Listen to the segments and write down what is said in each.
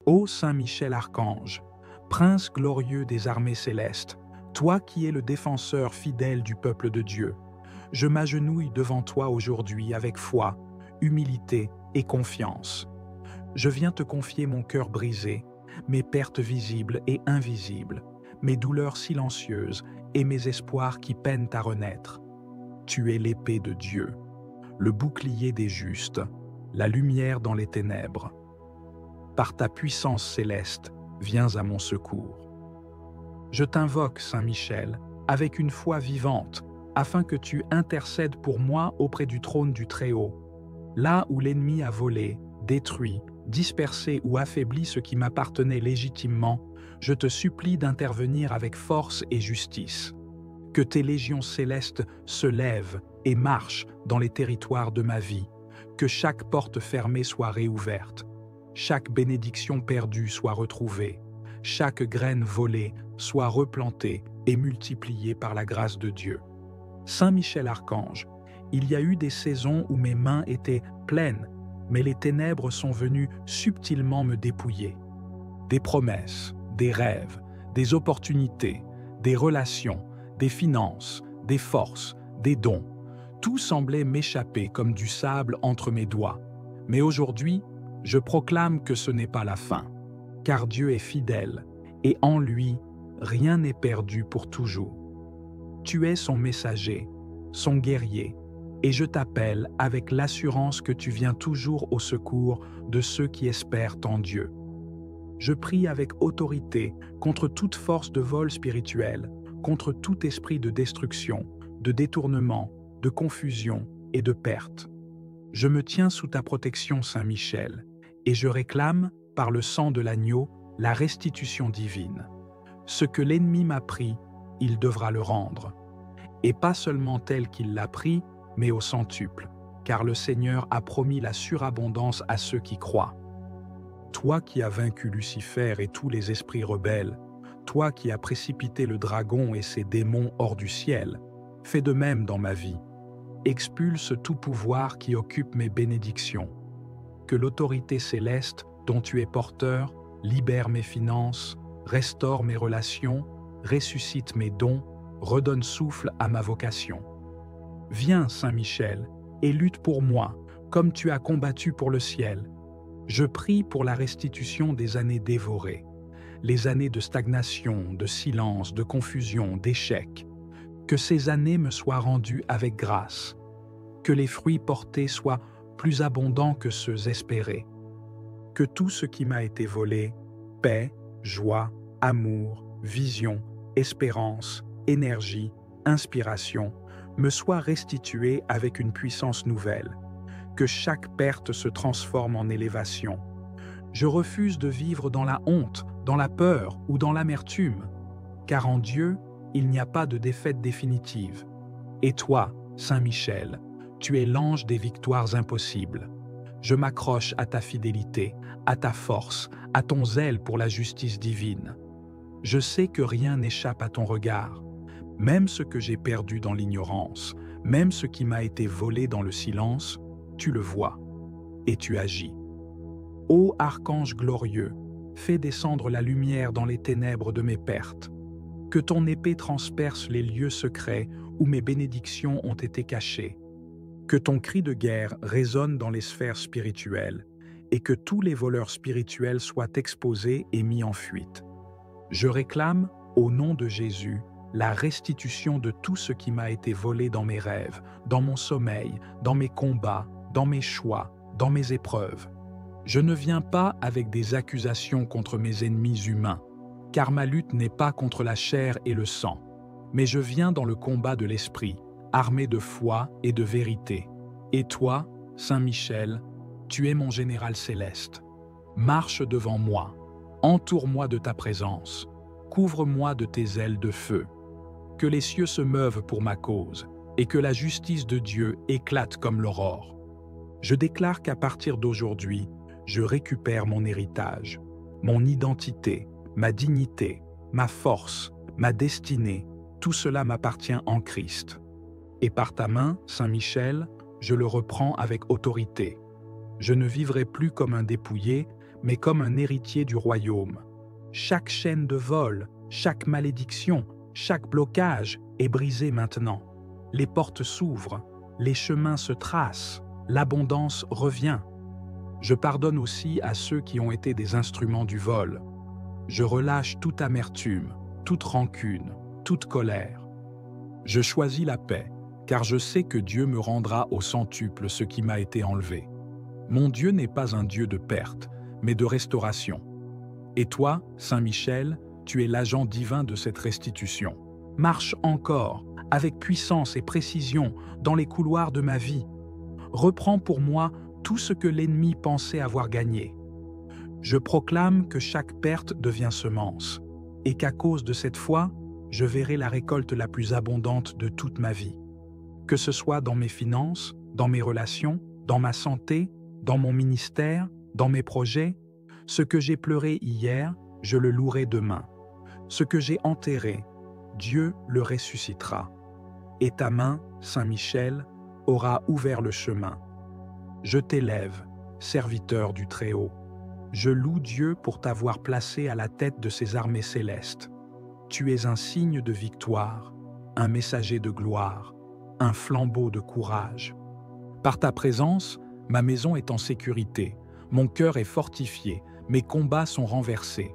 Ô Saint Michel Archange, prince glorieux des armées célestes, toi qui es le défenseur fidèle du peuple de Dieu, je m'agenouille devant toi aujourd'hui avec foi, humilité et confiance. Je viens te confier mon cœur brisé, mes pertes visibles et invisibles, mes douleurs silencieuses et mes espoirs qui peinent à renaître. Tu es l'épée de Dieu, le bouclier des justes, la lumière dans les ténèbres. Par ta puissance céleste, viens à mon secours. Je t'invoque, Saint Michel, avec une foi vivante, afin que tu intercèdes pour moi auprès du trône du Très-Haut, là où l'ennemi a volé, détruit, dispersé ou affaibli ce qui m'appartenait légitimement. Je te supplie d'intervenir avec force et justice. Que tes légions célestes se lèvent et marchent dans les territoires de ma vie, que chaque porte fermée soit réouverte, chaque bénédiction perdue soit retrouvée, chaque graine volée soit replantée et multipliée par la grâce de Dieu. Saint Michel Archange, il y a eu des saisons où mes mains étaient pleines, mais les ténèbres sont venues subtilement me dépouiller. Des promesses, des rêves, des opportunités, des relations, des finances, des forces, des dons. Tout semblait m'échapper comme du sable entre mes doigts. Mais aujourd'hui, je proclame que ce n'est pas la fin, car Dieu est fidèle, et en lui, rien n'est perdu pour toujours. Tu es son messager, son guerrier, et je t'appelle avec l'assurance que tu viens toujours au secours de ceux qui espèrent en Dieu. Je prie avec autorité contre toute force de vol spirituel, contre tout esprit de destruction, de détournement, de confusion et de perte. Je me tiens sous ta protection, Saint Michel, et je réclame, par le sang de l'agneau, la restitution divine. Ce que l'ennemi m'a pris, il devra le rendre. Et pas seulement tel qu'il l'a pris, mais au centuple, car le Seigneur a promis la surabondance à ceux qui croient. Toi qui as vaincu Lucifer et tous les esprits rebelles, toi qui as précipité le dragon et ses démons hors du ciel, fais de même dans ma vie. Expulse tout pouvoir qui occupe mes bénédictions. Que l'autorité céleste dont tu es porteur libère mes finances, restaure mes relations, ressuscite mes dons, redonne souffle à ma vocation. Viens, Saint Michel, et lutte pour moi, comme tu as combattu pour le ciel. Je prie pour la restitution des années dévorées, les années de stagnation, de silence, de confusion, d'échec. Que ces années me soient rendues avec grâce, que les fruits portés soient plus abondants que ceux espérés, que tout ce qui m'a été volé, paix, joie, amour, vision, espérance, énergie, inspiration, me soit restitué avec une puissance nouvelle, que chaque perte se transforme en élévation. Je refuse de vivre dans la honte, dans la peur ou dans l'amertume, car en Dieu, il n'y a pas de défaite définitive. Et toi, Saint Michel, tu es l'ange des victoires impossibles. Je m'accroche à ta fidélité, à ta force, à ton zèle pour la justice divine. Je sais que rien n'échappe à ton regard, même ce que j'ai perdu dans l'ignorance, même ce qui m'a été volé dans le silence, tu le vois et tu agis. Ô archange glorieux, fais descendre la lumière dans les ténèbres de mes pertes. Que ton épée transperce les lieux secrets où mes bénédictions ont été cachées. Que ton cri de guerre résonne dans les sphères spirituelles et que tous les voleurs spirituels soient exposés et mis en fuite. Je réclame, au nom de Jésus, la restitution de tout ce qui m'a été volé dans mes rêves, dans mon sommeil, dans mes combats, dans mes choix, dans mes épreuves. Je ne viens pas avec des accusations contre mes ennemis humains, car ma lutte n'est pas contre la chair et le sang, mais je viens dans le combat de l'esprit, armé de foi et de vérité. Et toi, Saint Michel, tu es mon général céleste. Marche devant moi, entoure-moi de ta présence, couvre-moi de tes ailes de feu. Que les cieux se meuvent pour ma cause, et que la justice de Dieu éclate comme l'aurore. Je déclare qu'à partir d'aujourd'hui, je récupère mon héritage, mon identité, ma dignité, ma force, ma destinée, tout cela m'appartient en Christ. Et par ta main, Saint Michel, je le reprends avec autorité. Je ne vivrai plus comme un dépouillé, mais comme un héritier du royaume. Chaque chaîne de vol, chaque malédiction, chaque blocage est brisé maintenant. Les portes s'ouvrent, les chemins se tracent, l'abondance revient. Je pardonne aussi à ceux qui ont été des instruments du vol. Je relâche toute amertume, toute rancune, toute colère. Je choisis la paix, car je sais que Dieu me rendra au centuple ce qui m'a été enlevé. Mon Dieu n'est pas un Dieu de perte, mais de restauration. Et toi, Saint Michel, tu es l'agent divin de cette restitution. Marche encore, avec puissance et précision, dans les couloirs de ma vie. Reprends pour moi tout ce que l'ennemi pensait avoir gagné. Je proclame que chaque perte devient semence, et qu'à cause de cette foi, je verrai la récolte la plus abondante de toute ma vie. Que ce soit dans mes finances, dans mes relations, dans ma santé, dans mon ministère, dans mes projets, ce que j'ai pleuré hier, je le louerai demain. Ce que j'ai enterré, Dieu le ressuscitera. Et ta main, Saint Michel, aura ouvert le chemin. Je t'élève, serviteur du Très-Haut. Je loue Dieu pour t'avoir placé à la tête de ses armées célestes. Tu es un signe de victoire, un messager de gloire, un flambeau de courage. Par ta présence, ma maison est en sécurité, mon cœur est fortifié, mes combats sont renversés.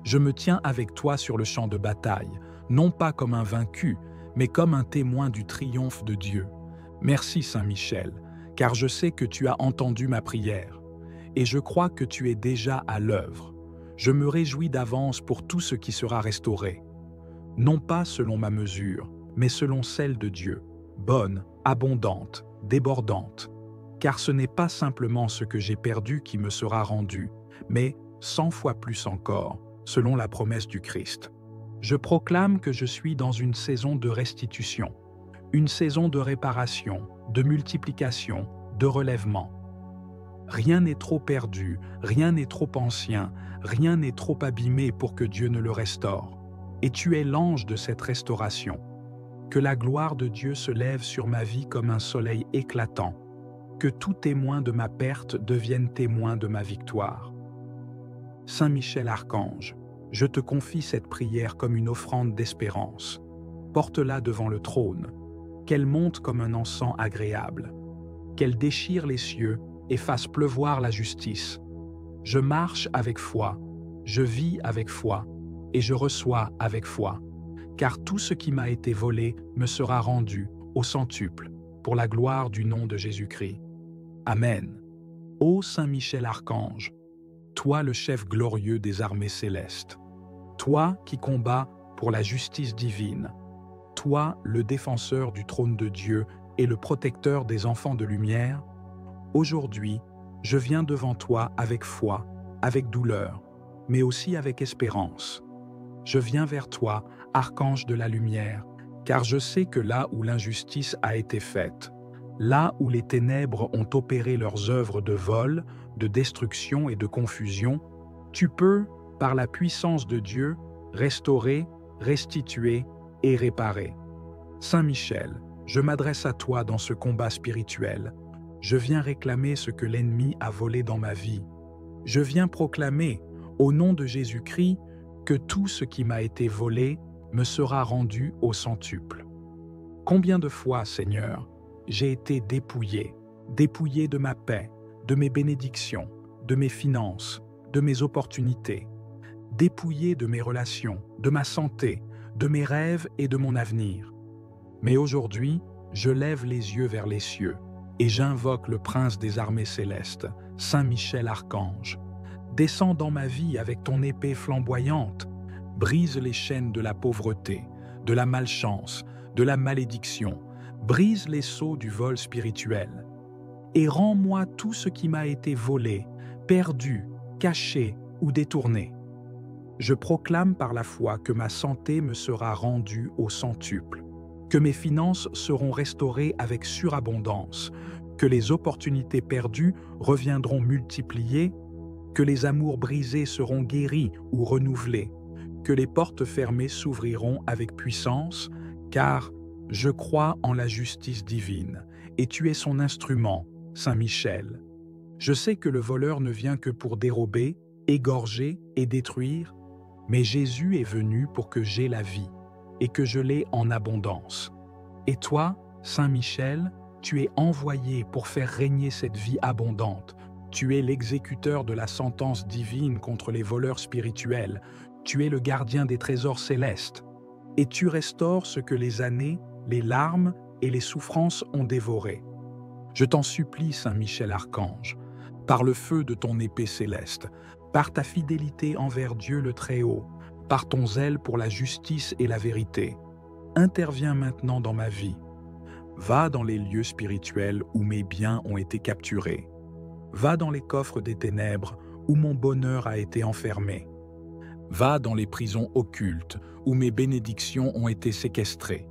Je me tiens avec toi sur le champ de bataille, non pas comme un vaincu, mais comme un témoin du triomphe de Dieu. Merci Saint Michel, car je sais que tu as entendu ma prière, et je crois que tu es déjà à l'œuvre. Je me réjouis d'avance pour tout ce qui sera restauré. Non pas selon ma mesure, mais selon celle de Dieu, bonne, abondante, débordante. Car ce n'est pas simplement ce que j'ai perdu qui me sera rendu, mais 100 fois plus encore, selon la promesse du Christ. Je proclame que je suis dans une saison de restitution, une saison de réparation, de multiplication, de relèvement. Rien n'est trop perdu, rien n'est trop ancien, rien n'est trop abîmé pour que Dieu ne le restaure. Et tu es l'ange de cette restauration. Que la gloire de Dieu se lève sur ma vie comme un soleil éclatant. Que tout témoin de ma perte devienne témoin de ma victoire. Saint Michel Archange, je te confie cette prière comme une offrande d'espérance. Porte-la devant le trône, qu'elle monte comme un encens agréable, qu'elle déchire les cieux et fasse pleuvoir la justice. Je marche avec foi, je vis avec foi, et je reçois avec foi, car tout ce qui m'a été volé me sera rendu au centuple, pour la gloire du nom de Jésus-Christ. Amen. Ô Saint Michel Archange, toi le chef glorieux des armées célestes, toi qui combats pour la justice divine, toi le défenseur du trône de Dieu et le protecteur des enfants de lumière, aujourd'hui, je viens devant toi avec foi, avec douleur, mais aussi avec espérance. Je viens vers toi, archange de la lumière, car je sais que là où l'injustice a été faite, là où les ténèbres ont opéré leurs œuvres de vol, de destruction et de confusion, tu peux, par la puissance de Dieu, restaurer, restituer et réparer. Saint Michel, je m'adresse à toi dans ce combat spirituel. Je viens réclamer ce que l'ennemi a volé dans ma vie. Je viens proclamer, au nom de Jésus-Christ, que tout ce qui m'a été volé me sera rendu au centuple. Combien de fois, Seigneur, j'ai été dépouillé de ma paix, de mes bénédictions, de mes finances, de mes opportunités, dépouillé de mes relations, de ma santé, de mes rêves et de mon avenir. Mais aujourd'hui, je lève les yeux vers les cieux et j'invoque le prince des armées célestes, Saint Michel Archange. Descends dans ma vie avec ton épée flamboyante, brise les chaînes de la pauvreté, de la malchance, de la malédiction, brise les sceaux du vol spirituel, et rends-moi tout ce qui m'a été volé, perdu, caché ou détourné. Je proclame par la foi que ma santé me sera rendue au centuple, que mes finances seront restaurées avec surabondance, que les opportunités perdues reviendront multipliées, que les amours brisés seront guéris ou renouvelés, que les portes fermées s'ouvriront avec puissance, car je crois en la justice divine, et tu es son instrument, Saint Michel. Je sais que le voleur ne vient que pour dérober, égorger et détruire, mais Jésus est venu pour que j'aie la vie, et que je l'ai en abondance. Et toi, Saint Michel, tu es envoyé pour faire régner cette vie abondante. Tu es l'exécuteur de la sentence divine contre les voleurs spirituels. Tu es le gardien des trésors célestes. Et tu restaures ce que les années, les larmes et les souffrances ont dévoré. Je t'en supplie, Saint Michel Archange, par le feu de ton épée céleste, par ta fidélité envers Dieu le Très-Haut, par ton zèle pour la justice et la vérité, interviens maintenant dans ma vie. Va dans les lieux spirituels où mes biens ont été capturés. Va dans les coffres des ténèbres où mon bonheur a été enfermé. Va dans les prisons occultes où mes bénédictions ont été séquestrées,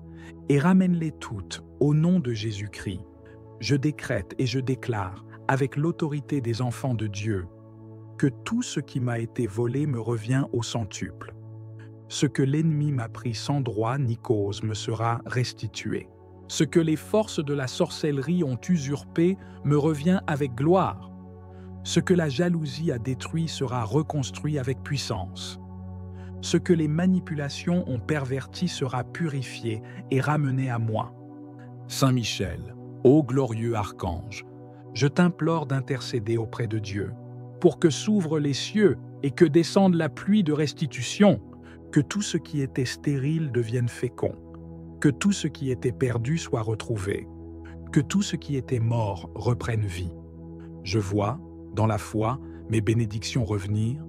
et ramène-les toutes au nom de Jésus-Christ. Je décrète et je déclare, avec l'autorité des enfants de Dieu, que tout ce qui m'a été volé me revient au centuple. Ce que l'ennemi m'a pris sans droit ni cause me sera restitué. Ce que les forces de la sorcellerie ont usurpé me revient avec gloire. Ce que la jalousie a détruit sera reconstruit avec puissance. Ce que les manipulations ont perverti sera purifié et ramené à moi. Saint Michel, ô glorieux archange, je t'implore d'intercéder auprès de Dieu, pour que s'ouvrent les cieux et que descende la pluie de restitution, que tout ce qui était stérile devienne fécond, que tout ce qui était perdu soit retrouvé, que tout ce qui était mort reprenne vie. Je vois, dans la foi, mes bénédictions revenir,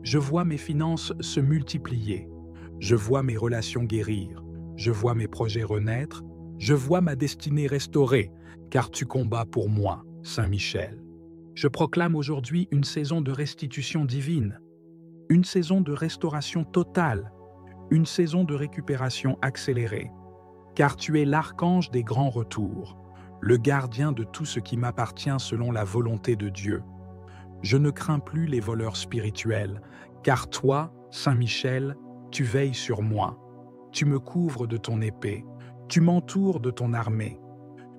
je vois mes finances se multiplier, je vois mes relations guérir, je vois mes projets renaître, je vois ma destinée restaurée, car tu combats pour moi, Saint Michel. Je proclame aujourd'hui une saison de restitution divine, une saison de restauration totale, une saison de récupération accélérée, car tu es l'archange des grands retours, le gardien de tout ce qui m'appartient selon la volonté de Dieu. Je ne crains plus les voleurs spirituels, car toi, Saint Michel, tu veilles sur moi. Tu me couvres de ton épée, tu m'entoures de ton armée.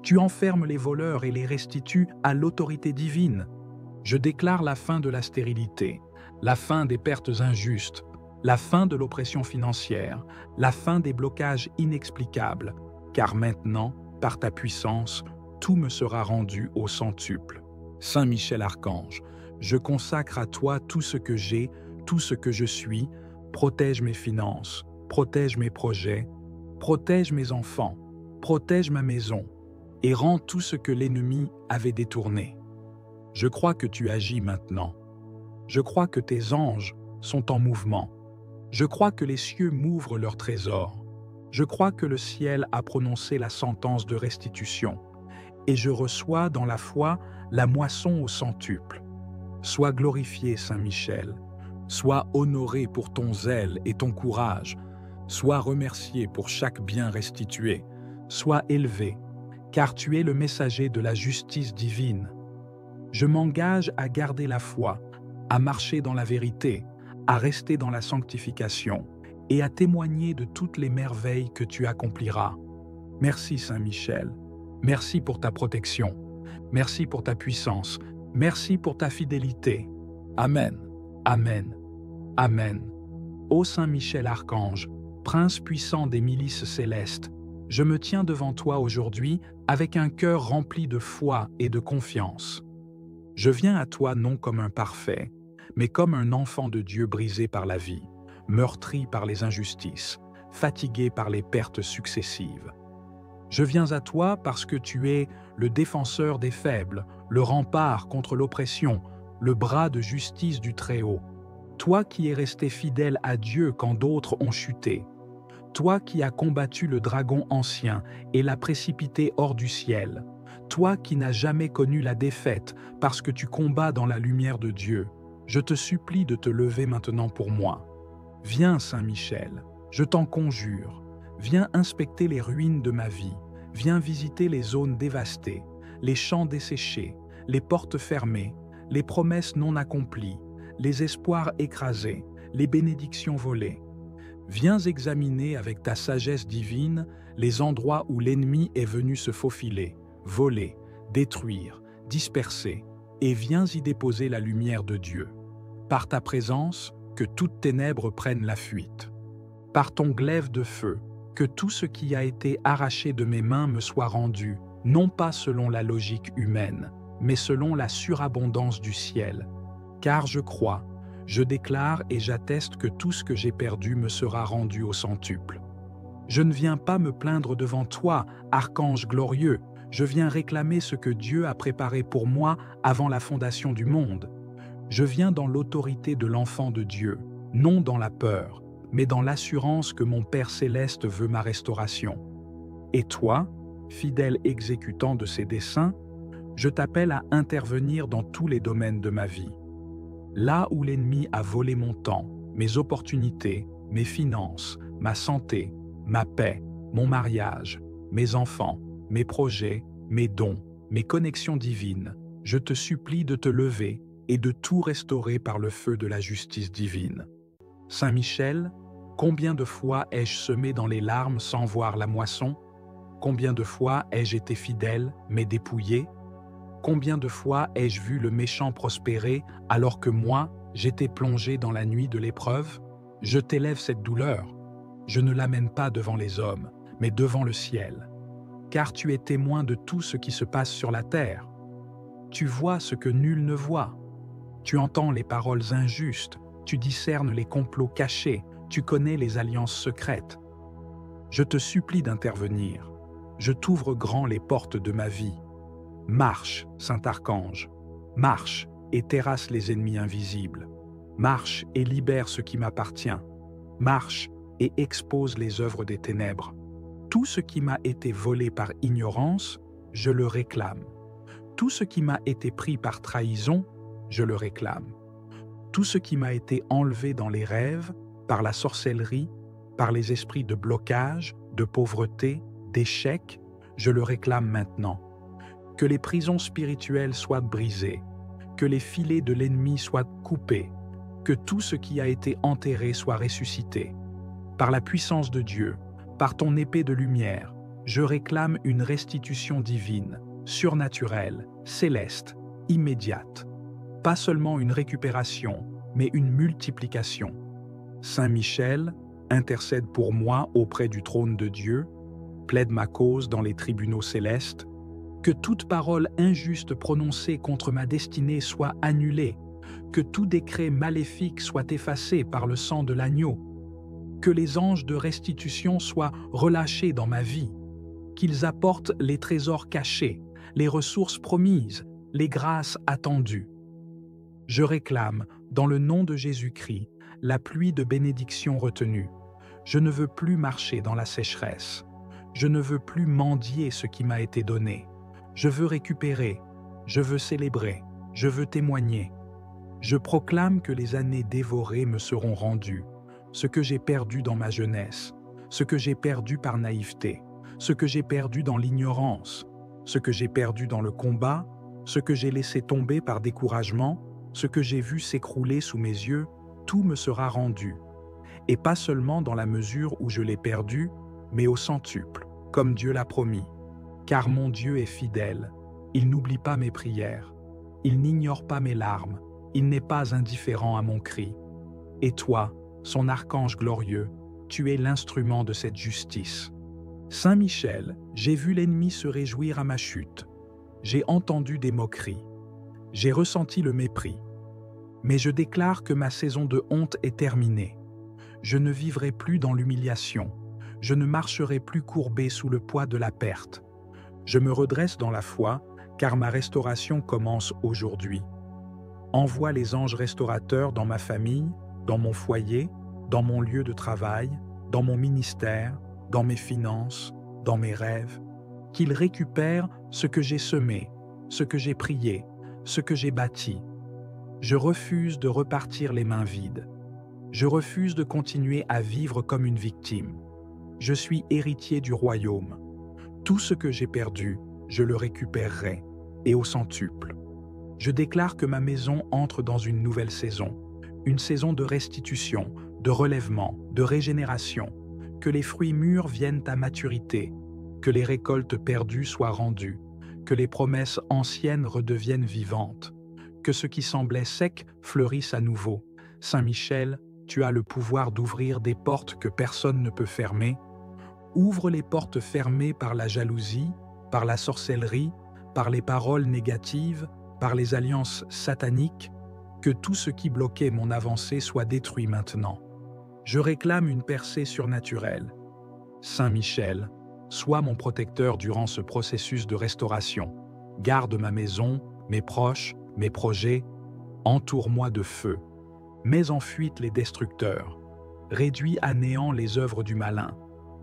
Tu enfermes les voleurs et les restitues à l'autorité divine. Je déclare la fin de la stérilité, la fin des pertes injustes, la fin de l'oppression financière, la fin des blocages inexplicables, car maintenant, par ta puissance, tout me sera rendu au centuple. Saint Michel Archange, je consacre à toi tout ce que j'ai, tout ce que je suis, protège mes finances, protège mes projets, protège mes enfants, protège ma maison, et rends tout ce que l'ennemi avait détourné. Je crois que tu agis maintenant. Je crois que tes anges sont en mouvement. Je crois que les cieux m'ouvrent leurs trésors. Je crois que le ciel a prononcé la sentence de restitution. Et je reçois dans la foi la moisson au centuple. Sois glorifié, Saint Michel. Sois honoré pour ton zèle et ton courage. Sois remercié pour chaque bien restitué. Sois élevé, car tu es le messager de la justice divine. Je m'engage à garder la foi, à marcher dans la vérité, à rester dans la sanctification et à témoigner de toutes les merveilles que tu accompliras. Merci Saint Michel. Merci pour ta protection. Merci pour ta puissance. Merci pour ta fidélité. Amen. Amen. Amen. Ô Saint Michel Archange, Prince puissant des milices célestes, je me tiens devant toi aujourd'hui avec un cœur rempli de foi et de confiance. Je viens à toi non comme un parfait, mais comme un enfant de Dieu brisé par la vie, meurtri par les injustices, fatigué par les pertes successives. Je viens à toi parce que tu es le défenseur des faibles, le rempart contre l'oppression, le bras de justice du Très-Haut. Toi qui es resté fidèle à Dieu quand d'autres ont chuté. Toi qui as combattu le dragon ancien et l'as précipité hors du ciel. Toi qui n'as jamais connu la défaite parce que tu combats dans la lumière de Dieu. Je te supplie de te lever maintenant pour moi. Viens, Saint Michel, je t'en conjure. Viens inspecter les ruines de ma vie. Viens visiter les zones dévastées, les champs desséchés, les portes fermées, les promesses non accomplies, les espoirs écrasés, les bénédictions volées. Viens examiner avec ta sagesse divine les endroits où l'ennemi est venu se faufiler, voler, détruire, disperser. et viens y déposer la lumière de Dieu. Par ta présence, que toutes ténèbres prennent la fuite. Par ton glaive de feu, que tout ce qui a été arraché de mes mains me soit rendu, non pas selon la logique humaine, mais selon la surabondance du ciel. Car je crois, je déclare et j'atteste que tout ce que j'ai perdu me sera rendu au centuple. Je ne viens pas me plaindre devant toi, archange glorieux, je viens réclamer ce que Dieu a préparé pour moi avant la fondation du monde. Je viens dans l'autorité de l'enfant de Dieu, non dans la peur, mais dans l'assurance que mon Père céleste veut ma restauration. Et toi, fidèle exécutant de ses desseins, je t'appelle à intervenir dans tous les domaines de ma vie. Là où l'ennemi a volé mon temps, mes opportunités, mes finances, ma santé, ma paix, mon mariage, mes enfants, mes projets, mes dons, mes connexions divines, je te supplie de te lever et de tout restaurer par le feu de la justice divine. Saint Michel, combien de fois ai-je semé dans les larmes sans voir la moisson? Combien de fois ai-je été fidèle, mais dépouillé? Combien de fois ai-je vu le méchant prospérer alors que moi, j'étais plongé dans la nuit de l'épreuve? Je t'élève cette douleur. Je ne l'amène pas devant les hommes, mais devant le ciel. Car tu es témoin de tout ce qui se passe sur la terre. Tu vois ce que nul ne voit. Tu entends les paroles injustes, tu discernes les complots cachés, tu connais les alliances secrètes. Je te supplie d'intervenir. Je t'ouvre grand les portes de ma vie. Marche, Saint Archange, marche et terrasse les ennemis invisibles. Marche et libère ce qui m'appartient. Marche et expose les œuvres des ténèbres. Tout ce qui m'a été volé par ignorance, je le réclame. Tout ce qui m'a été pris par trahison, je le réclame. Tout ce qui m'a été enlevé dans les rêves, par la sorcellerie, par les esprits de blocage, de pauvreté, d'échec, je le réclame maintenant. Que les prisons spirituelles soient brisées, que les filets de l'ennemi soient coupés, que tout ce qui a été enterré soit ressuscité. Par la puissance de Dieu, par ton épée de lumière, je réclame une restitution divine, surnaturelle, céleste, immédiate. Pas seulement une récupération, mais une multiplication. Saint Michel, intercède pour moi auprès du trône de Dieu, plaide ma cause dans les tribunaux célestes, que toute parole injuste prononcée contre ma destinée soit annulée, que tout décret maléfique soit effacé par le sang de l'agneau, que les anges de restitution soient relâchés dans ma vie, qu'ils apportent les trésors cachés, les ressources promises, les grâces attendues. Je réclame, dans le nom de Jésus-Christ, la pluie de bénédiction retenue. Je ne veux plus marcher dans la sécheresse. Je ne veux plus mendier ce qui m'a été donné. Je veux récupérer, je veux célébrer, je veux témoigner. Je proclame que les années dévorées me seront rendues, ce que j'ai perdu dans ma jeunesse, ce que j'ai perdu par naïveté, ce que j'ai perdu dans l'ignorance, ce que j'ai perdu dans le combat, ce que j'ai laissé tomber par découragement, ce que j'ai vu s'écrouler sous mes yeux, tout me sera rendu. Et pas seulement dans la mesure où je l'ai perdu, mais au centuple, comme Dieu l'a promis. Car mon Dieu est fidèle, il n'oublie pas mes prières, il n'ignore pas mes larmes, il n'est pas indifférent à mon cri. Et toi, son archange glorieux, tu es l'instrument de cette justice. Saint Michel, j'ai vu l'ennemi se réjouir à ma chute. J'ai entendu des moqueries. J'ai ressenti le mépris. Mais je déclare que ma saison de honte est terminée. Je ne vivrai plus dans l'humiliation. Je ne marcherai plus courbé sous le poids de la perte. Je me redresse dans la foi, car ma restauration commence aujourd'hui. Envoie les anges restaurateurs dans ma famille, dans mon foyer, dans mon lieu de travail, dans mon ministère, dans mes finances, dans mes rêves, qu'ils récupèrent ce que j'ai semé, ce que j'ai prié, ce que j'ai bâti. Je refuse de repartir les mains vides. Je refuse de continuer à vivre comme une victime. Je suis héritier du royaume. Tout ce que j'ai perdu, je le récupérerai, et au centuple. Je déclare que ma maison entre dans une nouvelle saison, une saison de restitution, de relèvement, de régénération, que les fruits mûrs viennent à maturité, que les récoltes perdues soient rendues, que les promesses anciennes redeviennent vivantes, que ce qui semblait sec fleurisse à nouveau. Saint Michel, tu as le pouvoir d'ouvrir des portes que personne ne peut fermer. Ouvre les portes fermées par la jalousie, par la sorcellerie, par les paroles négatives, par les alliances sataniques, que tout ce qui bloquait mon avancée soit détruit maintenant. Je réclame une percée surnaturelle. Saint Michel, sois mon protecteur durant ce processus de restauration. Garde ma maison, mes proches, mes projets, entoure-moi de feu. Mets en fuite les destructeurs. Réduis à néant les œuvres du malin.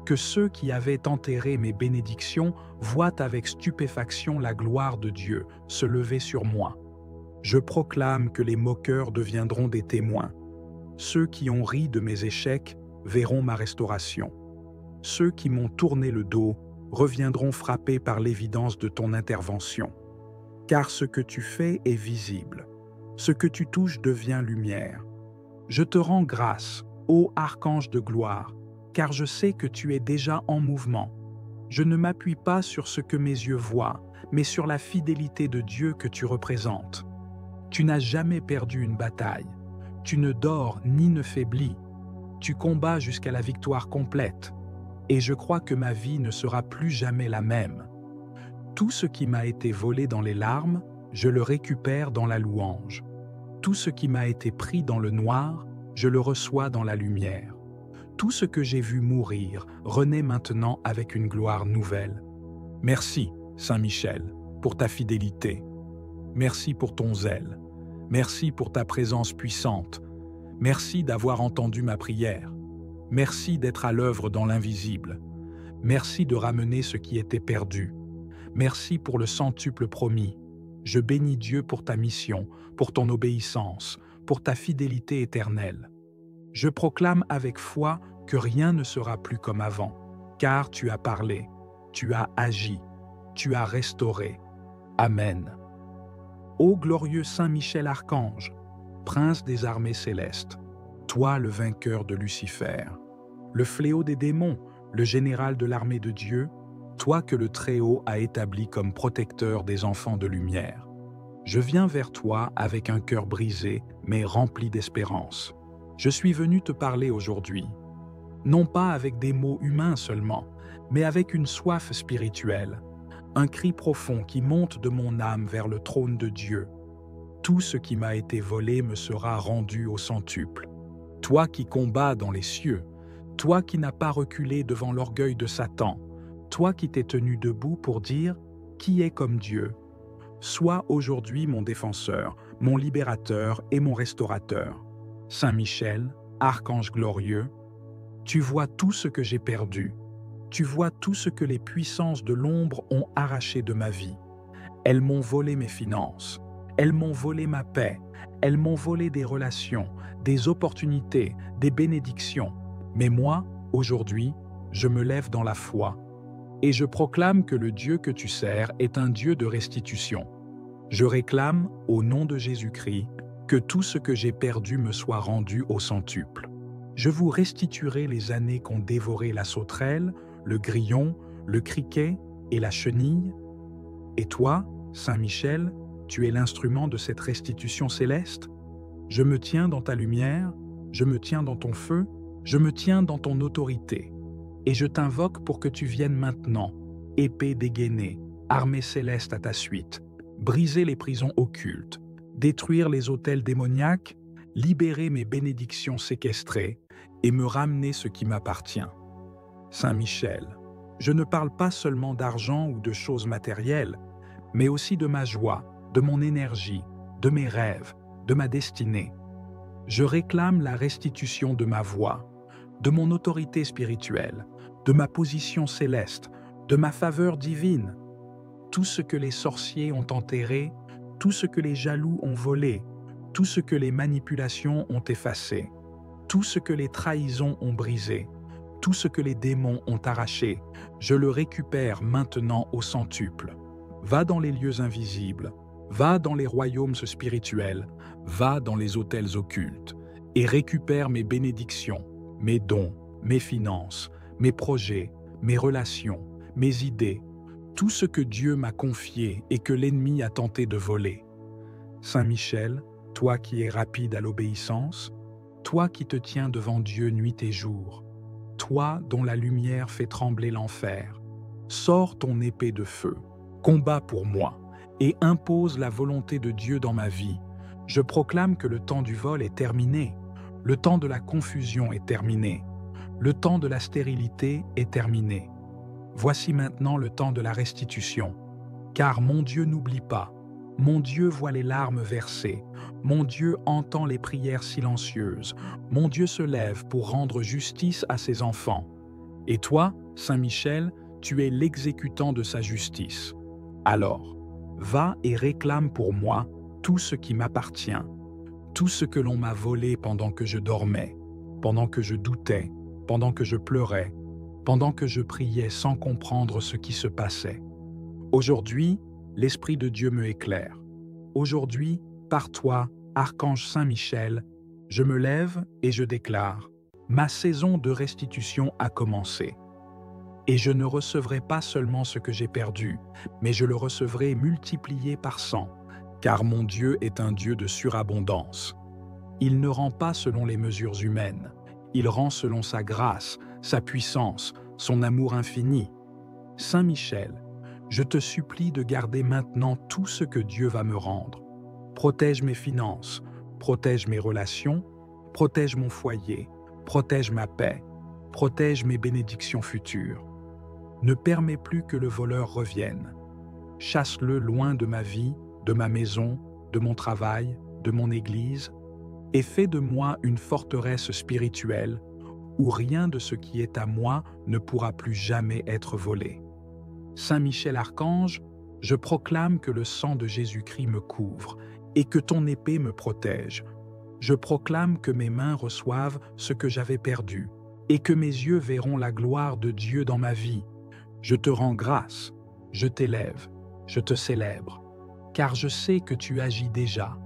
Que ceux qui avaient enterré mes bénédictions voient avec stupéfaction la gloire de Dieu se lever sur moi. Je proclame que les moqueurs deviendront des témoins. Ceux qui ont ri de mes échecs verront ma restauration. Ceux qui m'ont tourné le dos reviendront frappés par l'évidence de ton intervention. Car ce que tu fais est visible. Ce que tu touches devient lumière. Je te rends grâce, ô archange de gloire, car je sais que tu es déjà en mouvement. Je ne m'appuie pas sur ce que mes yeux voient, mais sur la fidélité de Dieu que tu représentes. Tu n'as jamais perdu une bataille. Tu ne dors ni ne faiblis. Tu combats jusqu'à la victoire complète. Et je crois que ma vie ne sera plus jamais la même. Tout ce qui m'a été volé dans les larmes, je le récupère dans la louange. Tout ce qui m'a été pris dans le noir, je le reçois dans la lumière. Tout ce que j'ai vu mourir renaît maintenant avec une gloire nouvelle. Merci, Saint Michel, pour ta fidélité. Merci pour ton zèle. Merci pour ta présence puissante. Merci d'avoir entendu ma prière. Merci d'être à l'œuvre dans l'invisible. Merci de ramener ce qui était perdu. Merci pour le centuple promis. Je bénis Dieu pour ta mission, pour ton obéissance, pour ta fidélité éternelle. Je proclame avec foi que rien ne sera plus comme avant, car tu as parlé, tu as agi, tu as restauré. Amen. Ô glorieux Saint Michel Archange, prince des armées célestes, toi le vainqueur de Lucifer, le fléau des démons, le général de l'armée de Dieu, toi que le Très-Haut a établi comme protecteur des enfants de lumière. Je viens vers toi avec un cœur brisé, mais rempli d'espérance. Je suis venu te parler aujourd'hui, non pas avec des mots humains seulement, mais avec une soif spirituelle, un cri profond qui monte de mon âme vers le trône de Dieu. Tout ce qui m'a été volé me sera rendu au centuple. Toi qui combats dans les cieux, toi qui n'as pas reculé devant l'orgueil de Satan, toi qui t'es tenu debout pour dire « Qui est comme Dieu ?» Sois aujourd'hui mon défenseur, mon libérateur et mon restaurateur. Saint Michel, archange glorieux, tu vois tout ce que j'ai perdu. Tu vois tout ce que les puissances de l'ombre ont arraché de ma vie. Elles m'ont volé mes finances. Elles m'ont volé ma paix. Elles m'ont volé des relations, des opportunités, des bénédictions. Mais moi, aujourd'hui, je me lève dans la foi. Et je proclame que le Dieu que tu sers est un Dieu de restitution. Je réclame, au nom de Jésus-Christ, que tout ce que j'ai perdu me soit rendu au centuple. Je vous restituerai les années qu'ont dévoré la sauterelle, le grillon, le criquet et la chenille. Et toi, Saint Michel, tu es l'instrument de cette restitution céleste. Je me tiens dans ta lumière, je me tiens dans ton feu, je me tiens dans ton autorité. Et je t'invoque pour que tu viennes maintenant, épée dégainée, armée céleste à ta suite, briser les prisons occultes, détruire les autels démoniaques, libérer mes bénédictions séquestrées et me ramener ce qui m'appartient. Saint Michel, je ne parle pas seulement d'argent ou de choses matérielles, mais aussi de ma joie, de mon énergie, de mes rêves, de ma destinée. Je réclame la restitution de ma voix, de mon autorité spirituelle, de ma position céleste, de ma faveur divine. Tout ce que les sorciers ont enterré, tout ce que les jaloux ont volé, tout ce que les manipulations ont effacé, tout ce que les trahisons ont brisé, tout ce que les démons ont arraché, je le récupère maintenant au centuple. Va dans les lieux invisibles, va dans les royaumes spirituels, va dans les autels occultes, et récupère mes bénédictions, mes dons, mes finances, mes projets, mes relations, mes idées, tout ce que Dieu m'a confié et que l'ennemi a tenté de voler. Saint Michel, toi qui es rapide à l'obéissance, toi qui te tiens devant Dieu nuit et jour, toi dont la lumière fait trembler l'enfer, sors ton épée de feu, combat pour moi, et impose la volonté de Dieu dans ma vie. Je proclame que le temps du vol est terminé, le temps de la confusion est terminé, le temps de la stérilité est terminé. Voici maintenant le temps de la restitution, car mon Dieu n'oublie pas, mon Dieu voit les larmes versées, mon Dieu entend les prières silencieuses, mon Dieu se lève pour rendre justice à ses enfants. Et toi, Saint Michel, tu es l'exécutant de sa justice. Alors, va et réclame pour moi tout ce qui m'appartient, tout ce que l'on m'a volé pendant que je dormais, pendant que je doutais, pendant que je pleurais, pendant que je priais sans comprendre ce qui se passait. Aujourd'hui, l'Esprit de Dieu me éclaire. Aujourd'hui, par toi, Archange Saint Michel, je me lève et je déclare, ma saison de restitution a commencé. Et je ne recevrai pas seulement ce que j'ai perdu, mais je le recevrai multiplié par 100, car mon Dieu est un Dieu de surabondance. Il ne rend pas selon les mesures humaines, il rend selon sa grâce, sa puissance, son amour infini. Saint Michel, je te supplie de garder maintenant tout ce que Dieu va me rendre. Protège mes finances, protège mes relations, protège mon foyer, protège ma paix, protège mes bénédictions futures. Ne permets plus que le voleur revienne. Chasse-le loin de ma vie, de ma maison, de mon travail, de mon église, et fais de moi une forteresse spirituelle où rien de ce qui est à moi ne pourra plus jamais être volé. Saint Michel Archange, je proclame que le sang de Jésus-Christ me couvre et que ton épée me protège. Je proclame que mes mains reçoivent ce que j'avais perdu et que mes yeux verront la gloire de Dieu dans ma vie. Je te rends grâce, je t'élève, je te célèbre, car je sais que tu agis déjà,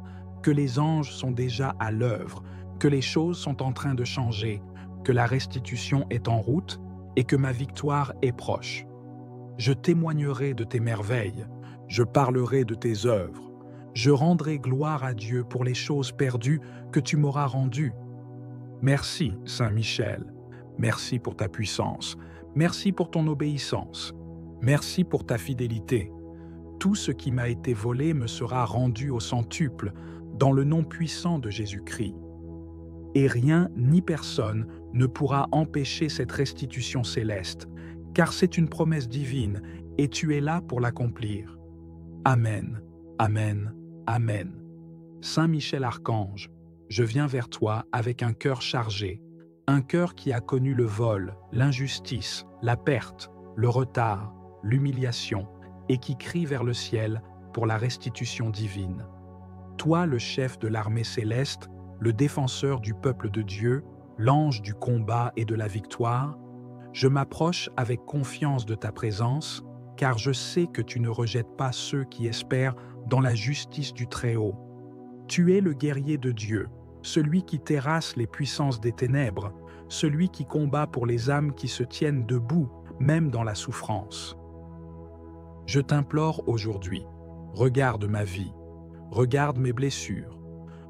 que les anges sont déjà à l'œuvre, que les choses sont en train de changer, que la restitution est en route et que ma victoire est proche. Je témoignerai de tes merveilles, je parlerai de tes œuvres, je rendrai gloire à Dieu pour les choses perdues que tu m'auras rendues. Merci, Saint Michel, merci pour ta puissance, merci pour ton obéissance, merci pour ta fidélité. Tout ce qui m'a été volé me sera rendu au centuple, dans le nom puissant de Jésus-Christ. Et rien ni personne ne pourra empêcher cette restitution céleste, car c'est une promesse divine et tu es là pour l'accomplir. Amen, Amen, Amen. Saint Michel Archange, je viens vers toi avec un cœur chargé, un cœur qui a connu le vol, l'injustice, la perte, le retard, l'humiliation, et qui crie vers le ciel pour la restitution divine. Toi, le chef de l'armée céleste, le défenseur du peuple de Dieu, l'ange du combat et de la victoire, je m'approche avec confiance de ta présence, car je sais que tu ne rejettes pas ceux qui espèrent dans la justice du Très-Haut. Tu es le guerrier de Dieu, celui qui terrasse les puissances des ténèbres, celui qui combat pour les âmes qui se tiennent debout, même dans la souffrance. Je t'implore aujourd'hui, regarde ma vie, regarde mes blessures,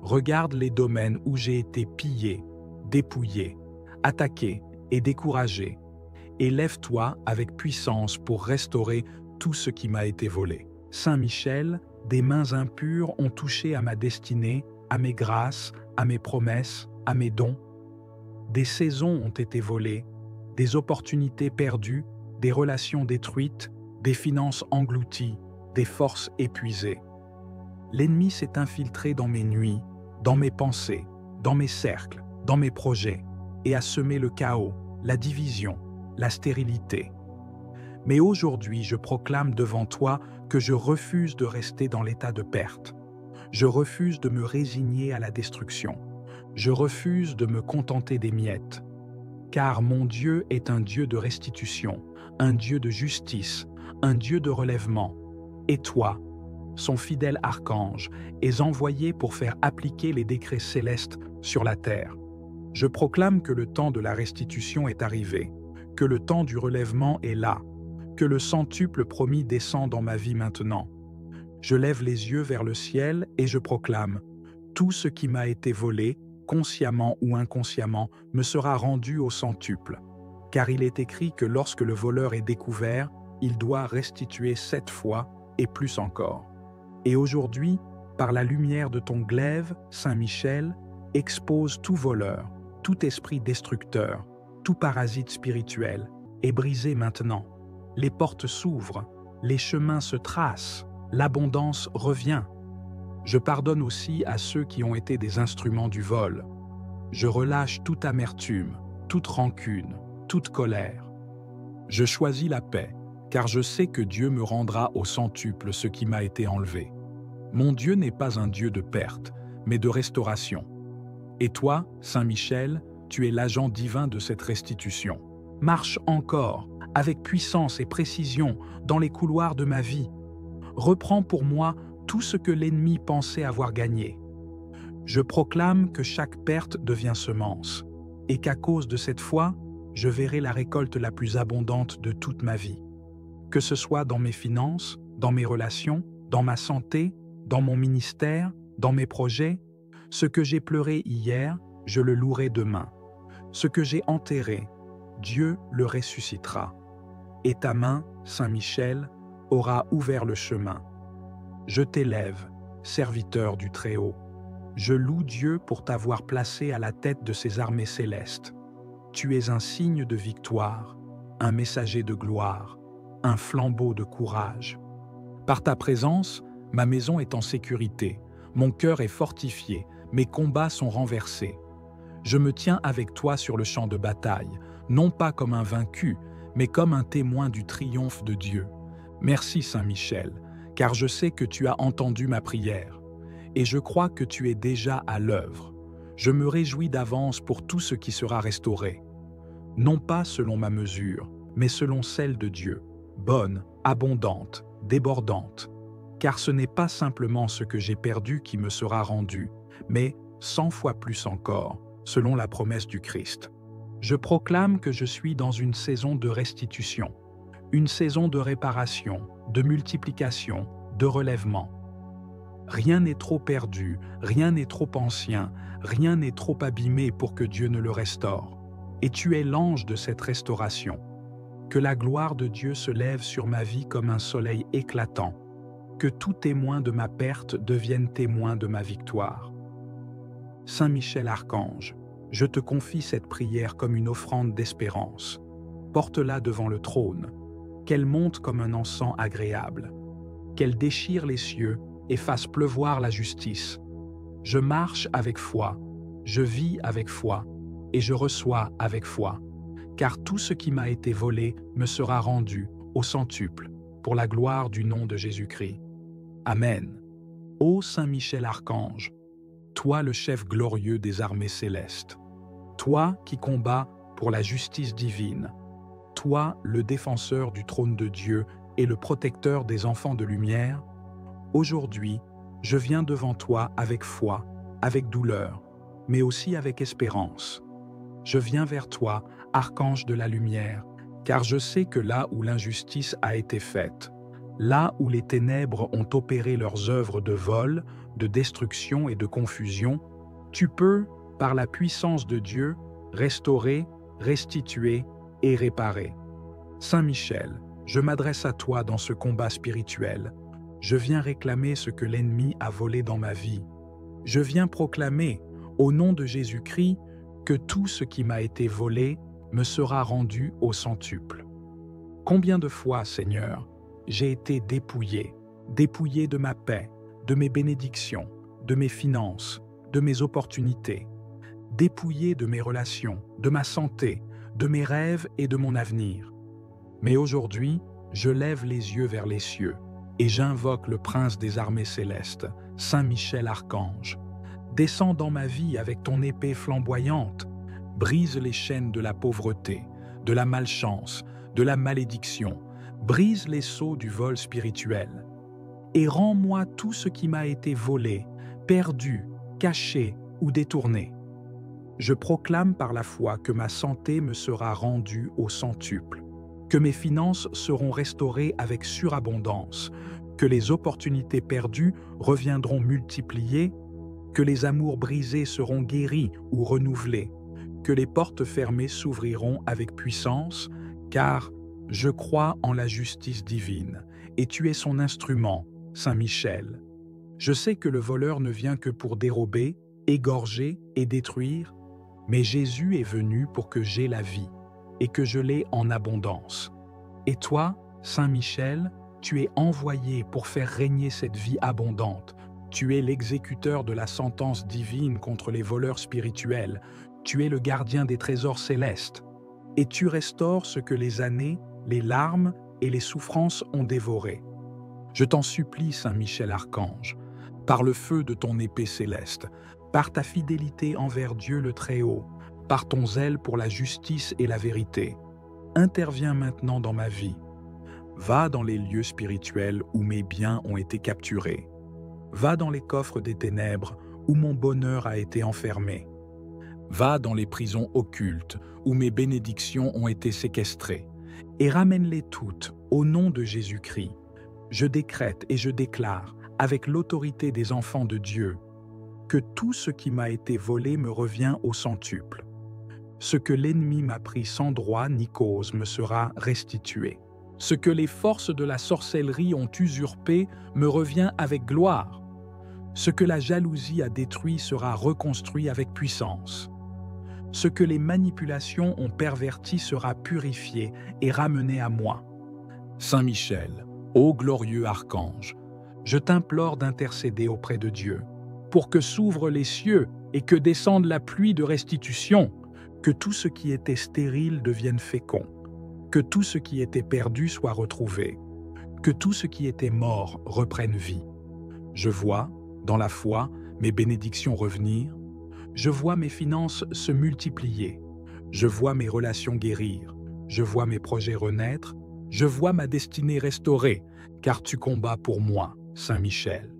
regarde les domaines où j'ai été pillé, dépouillé, attaqué et découragé, et lève-toi avec puissance pour restaurer tout ce qui m'a été volé. Saint Michel, des mains impures ont touché à ma destinée, à mes grâces, à mes promesses, à mes dons. Des saisons ont été volées, des opportunités perdues, des relations détruites, des finances englouties, des forces épuisées. L'ennemi s'est infiltré dans mes nuits, dans mes pensées, dans mes cercles, dans mes projets, et a semé le chaos, la division, la stérilité. Mais aujourd'hui, je proclame devant toi que je refuse de rester dans l'état de perte. Je refuse de me résigner à la destruction. Je refuse de me contenter des miettes. Car mon Dieu est un Dieu de restitution, un Dieu de justice, un Dieu de relèvement. Et toi, son fidèle archange, es envoyé pour faire appliquer les décrets célestes sur la terre. Je proclame que le temps de la restitution est arrivé, que le temps du relèvement est là, que le centuple promis descend dans ma vie maintenant. Je lève les yeux vers le ciel et je proclame: tout ce qui m'a été volé, consciemment ou inconsciemment, me sera rendu au centuple. Car il est écrit que lorsque le voleur est découvert, il doit restituer 7 fois et plus encore. Et aujourd'hui, par la lumière de ton glaive, Saint Michel, expose tout voleur, tout esprit destructeur, tout parasite spirituel, est brisé maintenant. Les portes s'ouvrent, les chemins se tracent, l'abondance revient. Je pardonne aussi à ceux qui ont été des instruments du vol. Je relâche toute amertume, toute rancune, toute colère. Je choisis la paix, car je sais que Dieu me rendra au centuple ce qui m'a été enlevé. Mon Dieu n'est pas un Dieu de perte, mais de restauration. Et toi, Saint Michel, tu es l'agent divin de cette restitution. Marche encore, avec puissance et précision, dans les couloirs de ma vie. Reprends pour moi tout ce que l'ennemi pensait avoir gagné. Je proclame que chaque perte devient semence, et qu'à cause de cette foi, je verrai la récolte la plus abondante de toute ma vie. Que ce soit dans mes finances, dans mes relations, dans ma santé, dans mon ministère, dans mes projets, ce que j'ai pleuré hier, je le louerai demain. Ce que j'ai enterré, Dieu le ressuscitera. Et ta main, Saint Michel, aura ouvert le chemin. Je t'élève, serviteur du Très-Haut. Je loue Dieu pour t'avoir placé à la tête de ses armées célestes. Tu es un signe de victoire, un messager de gloire, un flambeau de courage. Par ta présence, ma maison est en sécurité, mon cœur est fortifié, mes combats sont renversés. Je me tiens avec toi sur le champ de bataille, non pas comme un vaincu, mais comme un témoin du triomphe de Dieu. Merci Saint Michel, car je sais que tu as entendu ma prière, et je crois que tu es déjà à l'œuvre. Je me réjouis d'avance pour tout ce qui sera restauré. Non pas selon ma mesure, mais selon celle de Dieu, bonne, abondante, débordante. Car ce n'est pas simplement ce que j'ai perdu qui me sera rendu, mais 100 fois plus encore, selon la promesse du Christ. Je proclame que je suis dans une saison de restitution, une saison de réparation, de multiplication, de relèvement. Rien n'est trop perdu, rien n'est trop ancien, rien n'est trop abîmé pour que Dieu ne le restaure. Et tu es l'ange de cette restauration. Que la gloire de Dieu se lève sur ma vie comme un soleil éclatant. Que tout témoin de ma perte devienne témoin de ma victoire. Saint Michel Archange, je te confie cette prière comme une offrande d'espérance. Porte-la devant le trône, qu'elle monte comme un encens agréable, qu'elle déchire les cieux et fasse pleuvoir la justice. Je marche avec foi, je vis avec foi, et je reçois avec foi, car tout ce qui m'a été volé me sera rendu au centuple, pour la gloire du nom de Jésus-Christ. Amen. Ô Saint Michel Archange, toi le chef glorieux des armées célestes, toi qui combats pour la justice divine, toi le défenseur du trône de Dieu et le protecteur des enfants de lumière, aujourd'hui, je viens devant toi avec foi, avec douleur, mais aussi avec espérance. Je viens vers toi, archange de la lumière, car je sais que là où l'injustice a été faite, là où les ténèbres ont opéré leurs œuvres de vol, de destruction et de confusion, tu peux, par la puissance de Dieu, restaurer, restituer et réparer. Saint Michel, je m'adresse à toi dans ce combat spirituel. Je viens réclamer ce que l'ennemi a volé dans ma vie. Je viens proclamer, au nom de Jésus-Christ, que tout ce qui m'a été volé me sera rendu au centuple. Combien de fois, Seigneur, j'ai été dépouillé de ma paix, de mes bénédictions, de mes finances, de mes opportunités, dépouillé de mes relations, de ma santé, de mes rêves et de mon avenir. Mais aujourd'hui, je lève les yeux vers les cieux et j'invoque le prince des armées célestes, Saint Michel Archange. Descends dans ma vie avec ton épée flamboyante, brise les chaînes de la pauvreté, de la malchance, de la malédiction, brise les sceaux du vol spirituel, et rends-moi tout ce qui m'a été volé, perdu, caché ou détourné. Je proclame par la foi que ma santé me sera rendue au centuple, que mes finances seront restaurées avec surabondance, que les opportunités perdues reviendront multipliées, que les amours brisés seront guéris ou renouvelés, que les portes fermées s'ouvriront avec puissance, car je crois en la justice divine, et tu es son instrument, Saint Michel. Je sais que le voleur ne vient que pour dérober, égorger et détruire, mais Jésus est venu pour que j'aie la vie, et que je l'ai en abondance. Et toi, Saint Michel, tu es envoyé pour faire régner cette vie abondante. Tu es l'exécuteur de la sentence divine contre les voleurs spirituels. Tu es le gardien des trésors célestes. Et tu restaures ce que les années, les larmes et les souffrances ont dévoré. Je t'en supplie, Saint Michel Archange, par le feu de ton épée céleste, par ta fidélité envers Dieu le Très-Haut, par ton zèle pour la justice et la vérité, interviens maintenant dans ma vie. Va dans les lieux spirituels où mes biens ont été capturés. Va dans les coffres des ténèbres où mon bonheur a été enfermé. Va dans les prisons occultes où mes bénédictions ont été séquestrées, et ramène-les toutes au nom de Jésus-Christ. Je décrète et je déclare, avec l'autorité des enfants de Dieu, que tout ce qui m'a été volé me revient au centuple. Ce que l'ennemi m'a pris sans droit ni cause me sera restitué. Ce que les forces de la sorcellerie ont usurpé me revient avec gloire. Ce que la jalousie a détruit sera reconstruit avec puissance. Ce que les manipulations ont perverti sera purifié et ramené à moi. Saint Michel, ô glorieux archange, je t'implore d'intercéder auprès de Dieu, pour que s'ouvrent les cieux et que descende la pluie de restitution, que tout ce qui était stérile devienne fécond, que tout ce qui était perdu soit retrouvé, que tout ce qui était mort reprenne vie. Je vois, dans la foi, mes bénédictions revenir, je vois mes finances se multiplier, je vois mes relations guérir, je vois mes projets renaître, je vois ma destinée restaurée, car tu combats pour moi, Saint Michel.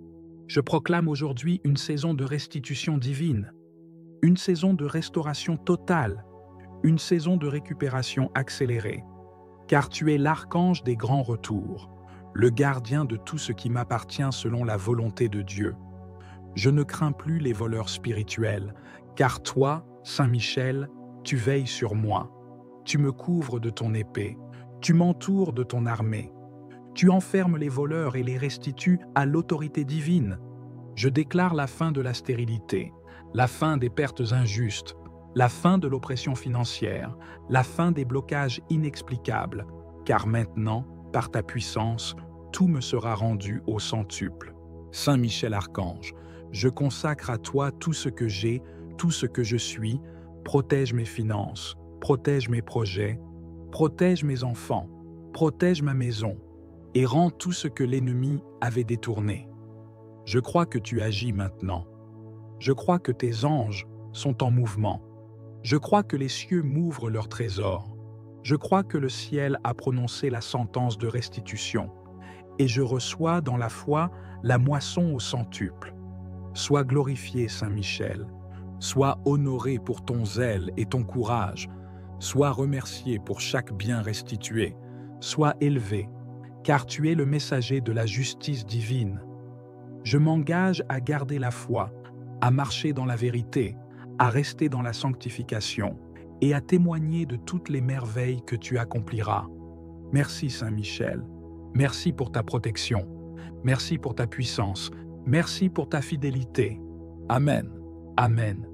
Je proclame aujourd'hui une saison de restitution divine, une saison de restauration totale, une saison de récupération accélérée, car tu es l'archange des grands retours, le gardien de tout ce qui m'appartient selon la volonté de Dieu. Je ne crains plus les voleurs spirituels, car toi, Saint Michel, tu veilles sur moi. Tu me couvres de ton épée, tu m'entoures de ton armée. Tu enfermes les voleurs et les restitues à l'autorité divine. Je déclare la fin de la stérilité, la fin des pertes injustes, la fin de l'oppression financière, la fin des blocages inexplicables, car maintenant, par ta puissance, tout me sera rendu au centuple. Saint Michel Archange, je consacre à toi tout ce que j'ai, tout ce que je suis, protège mes finances, protège mes projets, protège mes enfants, protège ma maison, et rends tout ce que l'ennemi avait détourné. Je crois que tu agis maintenant. Je crois que tes anges sont en mouvement. Je crois que les cieux m'ouvrent leurs trésors. Je crois que le ciel a prononcé la sentence de restitution. Et je reçois dans la foi la moisson au centuple. Sois glorifié, Saint Michel. Sois honoré pour ton zèle et ton courage. Sois remercié pour chaque bien restitué. Sois élevé, car tu es le messager de la justice divine. Je m'engage à garder la foi, à marcher dans la vérité, à rester dans la sanctification et à témoigner de toutes les merveilles que tu accompliras. Merci Saint Michel, merci pour ta protection, merci pour ta puissance, merci pour ta fidélité. Amen, Amen,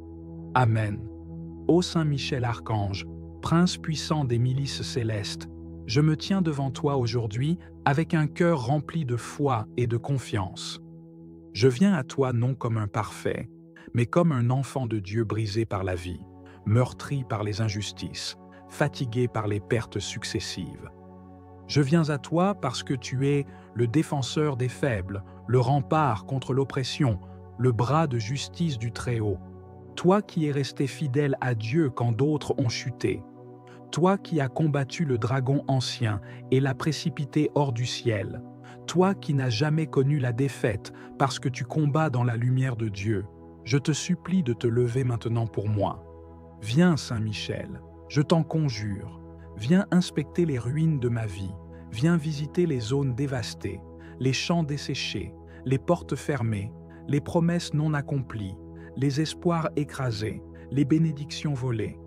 Amen. Ô Saint Michel Archange, Prince puissant des milices célestes, je me tiens devant toi aujourd'hui avec un cœur rempli de foi et de confiance. Je viens à toi non comme un parfait, mais comme un enfant de Dieu brisé par la vie, meurtri par les injustices, fatigué par les pertes successives. Je viens à toi parce que tu es le défenseur des faibles, le rempart contre l'oppression, le bras de justice du Très-Haut. Toi qui es resté fidèle à Dieu quand d'autres ont chuté. Toi qui as combattu le dragon ancien et l'as précipité hors du ciel. Toi qui n'as jamais connu la défaite parce que tu combats dans la lumière de Dieu. Je te supplie de te lever maintenant pour moi. Viens, Saint Michel, je t'en conjure. Viens inspecter les ruines de ma vie. Viens visiter les zones dévastées. les champs desséchés, les portes fermées, les promesses non accomplies, les espoirs écrasés, les bénédictions volées.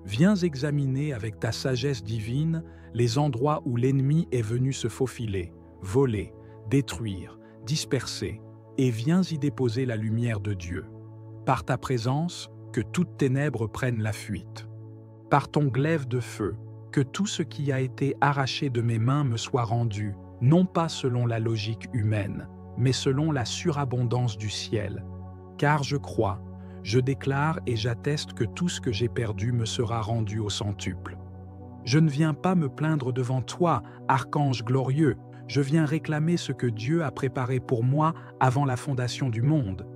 Viens examiner avec ta sagesse divine les endroits où l'ennemi est venu se faufiler, voler, détruire, disperser, et viens y déposer la lumière de Dieu. Par ta présence, que toutes ténèbres prennent la fuite. Par ton glaive de feu, que tout ce qui a été arraché de mes mains me soit rendu, non pas selon la logique humaine, mais selon la surabondance du ciel. Car je crois, je déclare et j'atteste que tout ce que j'ai perdu me sera rendu au centuple. Je ne viens pas me plaindre devant toi, archange glorieux, je viens réclamer ce que Dieu a préparé pour moi avant la fondation du monde.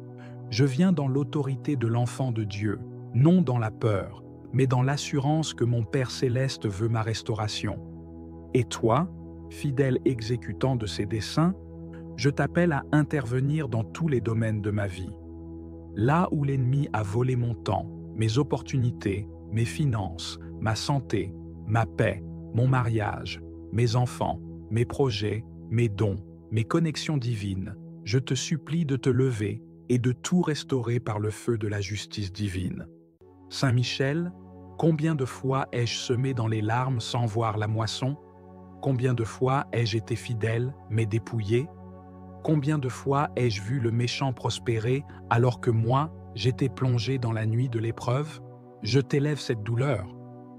Je viens dans l'autorité de l'enfant de Dieu, non dans la peur, mais dans l'assurance que mon Père céleste veut ma restauration. Et toi, fidèle exécutant de ses desseins, je t'appelle à intervenir dans tous les domaines de ma vie. Là où l'ennemi a volé mon temps, mes opportunités, mes finances, ma santé, ma paix, mon mariage, mes enfants, mes projets, mes dons, mes connexions divines, je te supplie de te lever et de tout restaurer par le feu de la justice divine. Saint Michel, combien de fois ai-je semé dans les larmes sans voir la moisson? Combien de fois ai-je été fidèle, mais dépouillé? Combien de fois ai-je vu le méchant prospérer alors que moi, j'étais plongé dans la nuit de l'épreuve? Je t'élève cette douleur.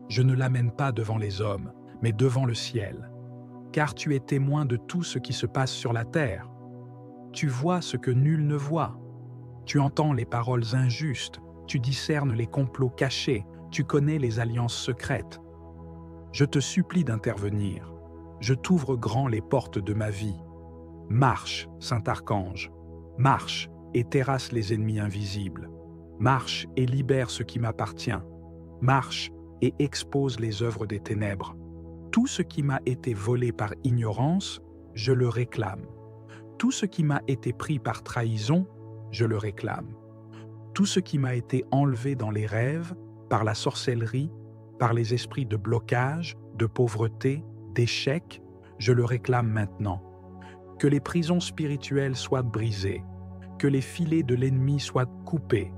Je ne l'amène pas devant les hommes, mais devant le ciel. Car tu es témoin de tout ce qui se passe sur la terre. Tu vois ce que nul ne voit. Tu entends les paroles injustes, tu discernes les complots cachés, tu connais les alliances secrètes. Je te supplie d'intervenir. Je t'ouvre grand les portes de ma vie. Marche, Saint-Archange, marche et terrasse les ennemis invisibles. Marche et libère ce qui m'appartient. Marche et expose les œuvres des ténèbres. Tout ce qui m'a été volé par ignorance, je le réclame. Tout ce qui m'a été pris par trahison, je le réclame. Tout ce qui m'a été enlevé dans les rêves, par la sorcellerie, par les esprits de blocage, de pauvreté, d'échec, je le réclame maintenant. Que les prisons spirituelles soient brisées, que les filets de l'ennemi soient coupés,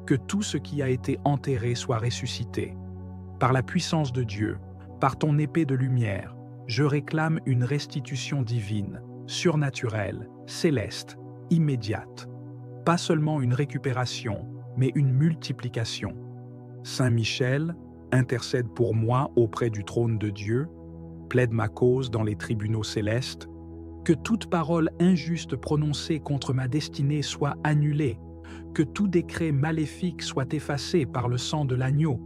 que tout ce qui a été enterré soit ressuscité. Par la puissance de Dieu, par ton épée de lumière, je réclame une restitution divine, surnaturelle, céleste, immédiate. Pas seulement une récupération, mais une multiplication. Saint Michel, intercède pour moi auprès du trône de Dieu, plaide ma cause dans les tribunaux célestes, que toute parole injuste prononcée contre ma destinée soit annulée, que tout décret maléfique soit effacé par le sang de l'agneau,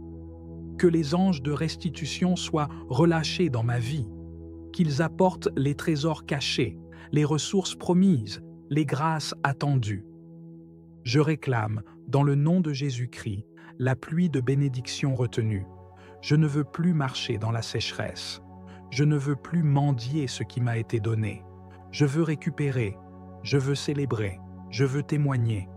que les anges de restitution soient relâchés dans ma vie, qu'ils apportent les trésors cachés, les ressources promises, les grâces attendues. Je réclame, dans le nom de Jésus-Christ, la pluie de bénédiction retenue. Je ne veux plus marcher dans la sécheresse. Je ne veux plus mendier ce qui m'a été donné. Je veux récupérer, je veux célébrer, je veux témoigner.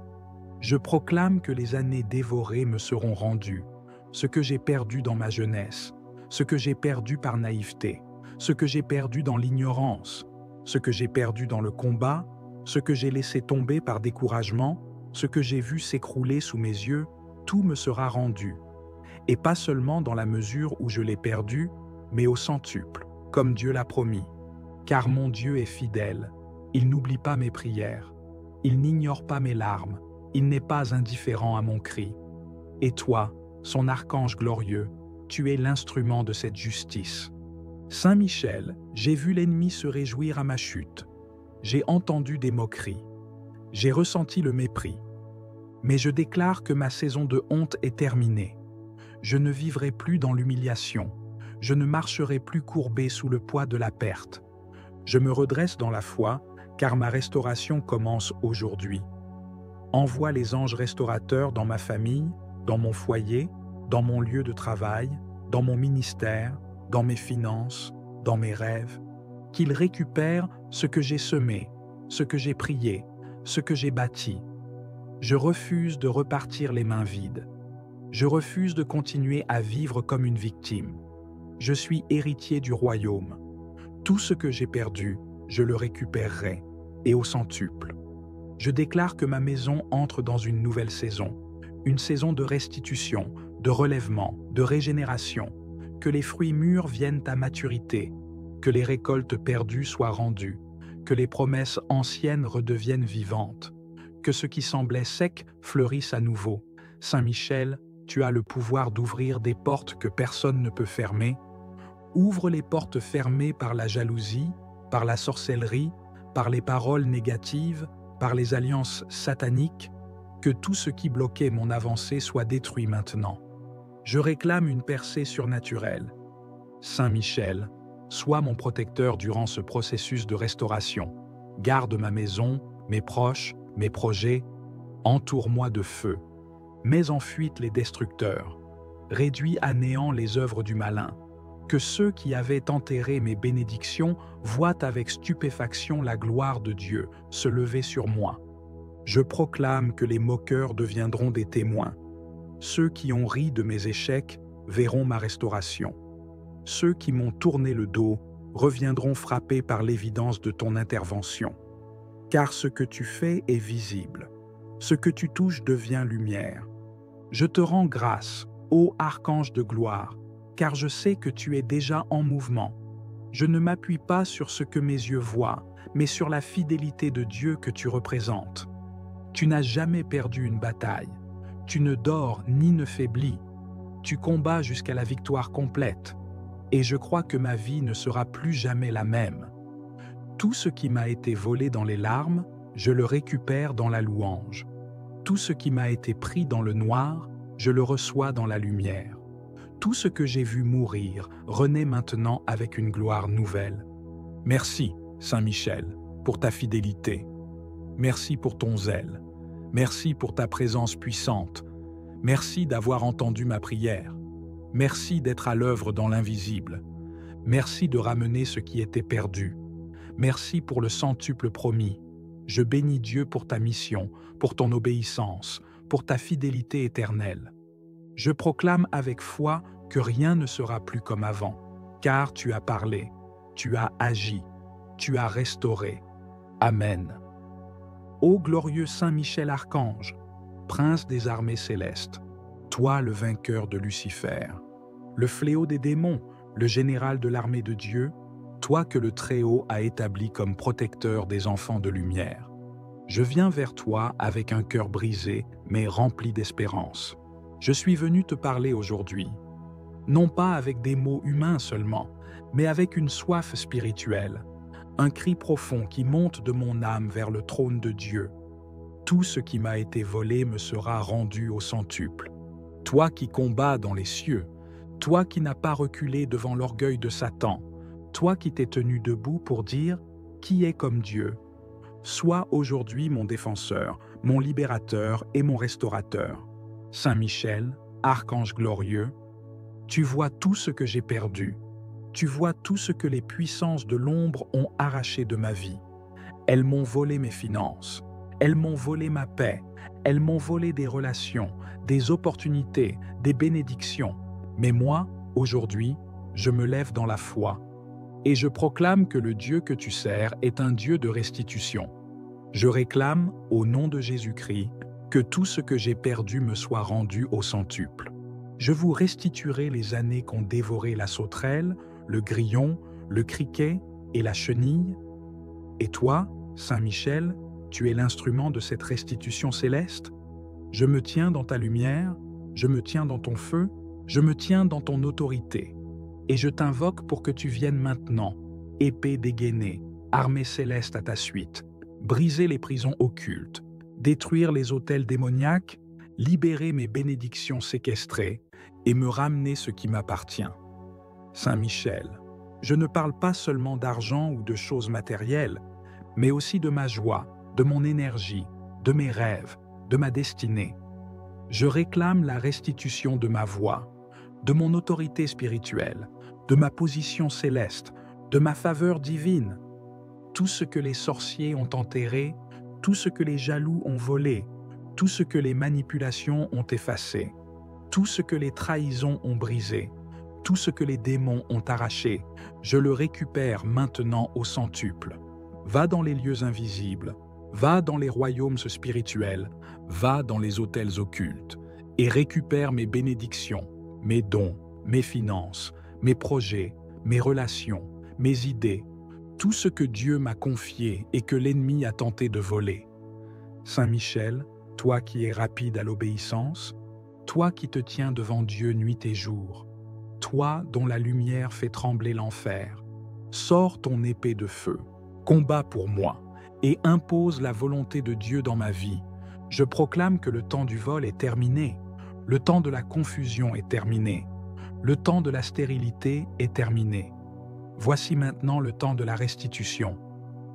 Je proclame que les années dévorées me seront rendues, ce que j'ai perdu dans ma jeunesse, ce que j'ai perdu par naïveté, ce que j'ai perdu dans l'ignorance, ce que j'ai perdu dans le combat, ce que j'ai laissé tomber par découragement, ce que j'ai vu s'écrouler sous mes yeux, tout me sera rendu. Et pas seulement dans la mesure où je l'ai perdu, mais au centuple, comme Dieu l'a promis. Car mon Dieu est fidèle, il n'oublie pas mes prières, il n'ignore pas mes larmes, il n'est pas indifférent à mon cri. Et toi, son archange glorieux, tu es l'instrument de cette justice. Saint Michel, j'ai vu l'ennemi se réjouir à ma chute. J'ai entendu des moqueries. J'ai ressenti le mépris. Mais je déclare que ma saison de honte est terminée. Je ne vivrai plus dans l'humiliation. Je ne marcherai plus courbé sous le poids de la perte. Je me redresse dans la foi, car ma restauration commence aujourd'hui. Envoie les anges restaurateurs dans ma famille, dans mon foyer, dans mon lieu de travail, dans mon ministère, dans mes finances, dans mes rêves, qu'ils récupèrent ce que j'ai semé, ce que j'ai prié, ce que j'ai bâti. Je refuse de repartir les mains vides. Je refuse de continuer à vivre comme une victime. Je suis héritier du royaume. Tout ce que j'ai perdu, je le récupérerai. et au centuple. Je déclare que ma maison entre dans une nouvelle saison, une saison de restitution, de relèvement, de régénération, que les fruits mûrs viennent à maturité, que les récoltes perdues soient rendues, que les promesses anciennes redeviennent vivantes, que ce qui semblait sec fleurisse à nouveau. Saint Michel, tu as le pouvoir d'ouvrir des portes que personne ne peut fermer. Ouvre les portes fermées par la jalousie, par la sorcellerie, par les paroles négatives, par les alliances sataniques, que tout ce qui bloquait mon avancée soit détruit maintenant. Je réclame une percée surnaturelle. Saint Michel, sois mon protecteur durant ce processus de restauration. Garde ma maison, mes proches, mes projets. Entoure-moi de feu. Mets en fuite les destructeurs. Réduis à néant les œuvres du malin. Que ceux qui avaient enterré mes bénédictions voient avec stupéfaction la gloire de Dieu se lever sur moi. Je proclame que les moqueurs deviendront des témoins. Ceux qui ont ri de mes échecs verront ma restauration. Ceux qui m'ont tourné le dos reviendront frappés par l'évidence de ton intervention. Car ce que tu fais est visible. Ce que tu touches devient lumière. Je te rends grâce, ô archange de gloire, car je sais que tu es déjà en mouvement. Je ne m'appuie pas sur ce que mes yeux voient, mais sur la fidélité de Dieu que tu représentes. Tu n'as jamais perdu une bataille. Tu ne dors ni ne faiblis. Tu combats jusqu'à la victoire complète. Et je crois que ma vie ne sera plus jamais la même. Tout ce qui m'a été volé dans les larmes, je le récupère dans la louange. Tout ce qui m'a été pris dans le noir, je le reçois dans la lumière. Tout ce que j'ai vu mourir renaît maintenant avec une gloire nouvelle. Merci, Saint Michel, pour ta fidélité. Merci pour ton zèle. Merci pour ta présence puissante. Merci d'avoir entendu ma prière. Merci d'être à l'œuvre dans l'invisible. Merci de ramener ce qui était perdu. Merci pour le centuple promis. Je bénis Dieu pour ta mission, pour ton obéissance, pour ta fidélité éternelle. Je proclame avec foi que rien ne sera plus comme avant, car tu as parlé, tu as agi, tu as restauré. Amen. Ô glorieux Saint Michel Archange, prince des armées célestes, toi le vainqueur de Lucifer, le fléau des démons, le général de l'armée de Dieu, toi que le Très-Haut a établi comme protecteur des enfants de lumière. Je viens vers toi avec un cœur brisé, mais rempli d'espérance. Je suis venu te parler aujourd'hui, non pas avec des mots humains seulement, mais avec une soif spirituelle, un cri profond qui monte de mon âme vers le trône de Dieu. Tout ce qui m'a été volé me sera rendu au centuple. Toi qui combats dans les cieux, toi qui n'as pas reculé devant l'orgueil de Satan, toi qui t'es tenu debout pour dire « Qui est comme Dieu ?» Sois aujourd'hui mon défenseur, mon libérateur et mon restaurateur. Saint Michel, archange glorieux, tu vois tout ce que j'ai perdu. Tu vois tout ce que les puissances de l'ombre ont arraché de ma vie. Elles m'ont volé mes finances. Elles m'ont volé ma paix. Elles m'ont volé des relations, des opportunités, des bénédictions. Mais moi, aujourd'hui, je me lève dans la foi. Et je proclame que le Dieu que tu sers est un Dieu de restitution. Je réclame, au nom de Jésus-Christ, que tout ce que j'ai perdu me soit rendu au centuple. Je vous restituerai les années qu'ont dévoré la sauterelle, le grillon, le criquet et la chenille. Et toi, Saint Michel, tu es l'instrument de cette restitution céleste. Je me tiens dans ta lumière, je me tiens dans ton feu, je me tiens dans ton autorité. Et je t'invoque pour que tu viennes maintenant, épée dégainée, armée céleste à ta suite, briser les prisons occultes, détruire les autels démoniaques, libérer mes bénédictions séquestrées et me ramener ce qui m'appartient. Saint Michel, je ne parle pas seulement d'argent ou de choses matérielles, mais aussi de ma joie, de mon énergie, de mes rêves, de ma destinée. Je réclame la restitution de ma voix, de mon autorité spirituelle, de ma position céleste, de ma faveur divine. Tout ce que les sorciers ont enterré, tout ce que les jaloux ont volé, tout ce que les manipulations ont effacé, tout ce que les trahisons ont brisé, tout ce que les démons ont arraché, je le récupère maintenant au centuple. va dans les lieux invisibles, va dans les royaumes spirituels, va dans les hôtels occultes, et récupère mes bénédictions, mes dons, mes finances, mes projets, mes relations, mes idées, tout ce que Dieu m'a confié et que l'ennemi a tenté de voler. Saint Michel, toi qui es rapide à l'obéissance, toi qui te tiens devant Dieu nuit et jour, toi dont la lumière fait trembler l'enfer, sors ton épée de feu, combat pour moi, et impose la volonté de Dieu dans ma vie. Je proclame que le temps du vol est terminé, le temps de la confusion est terminé, le temps de la stérilité est terminé. Voici maintenant le temps de la restitution,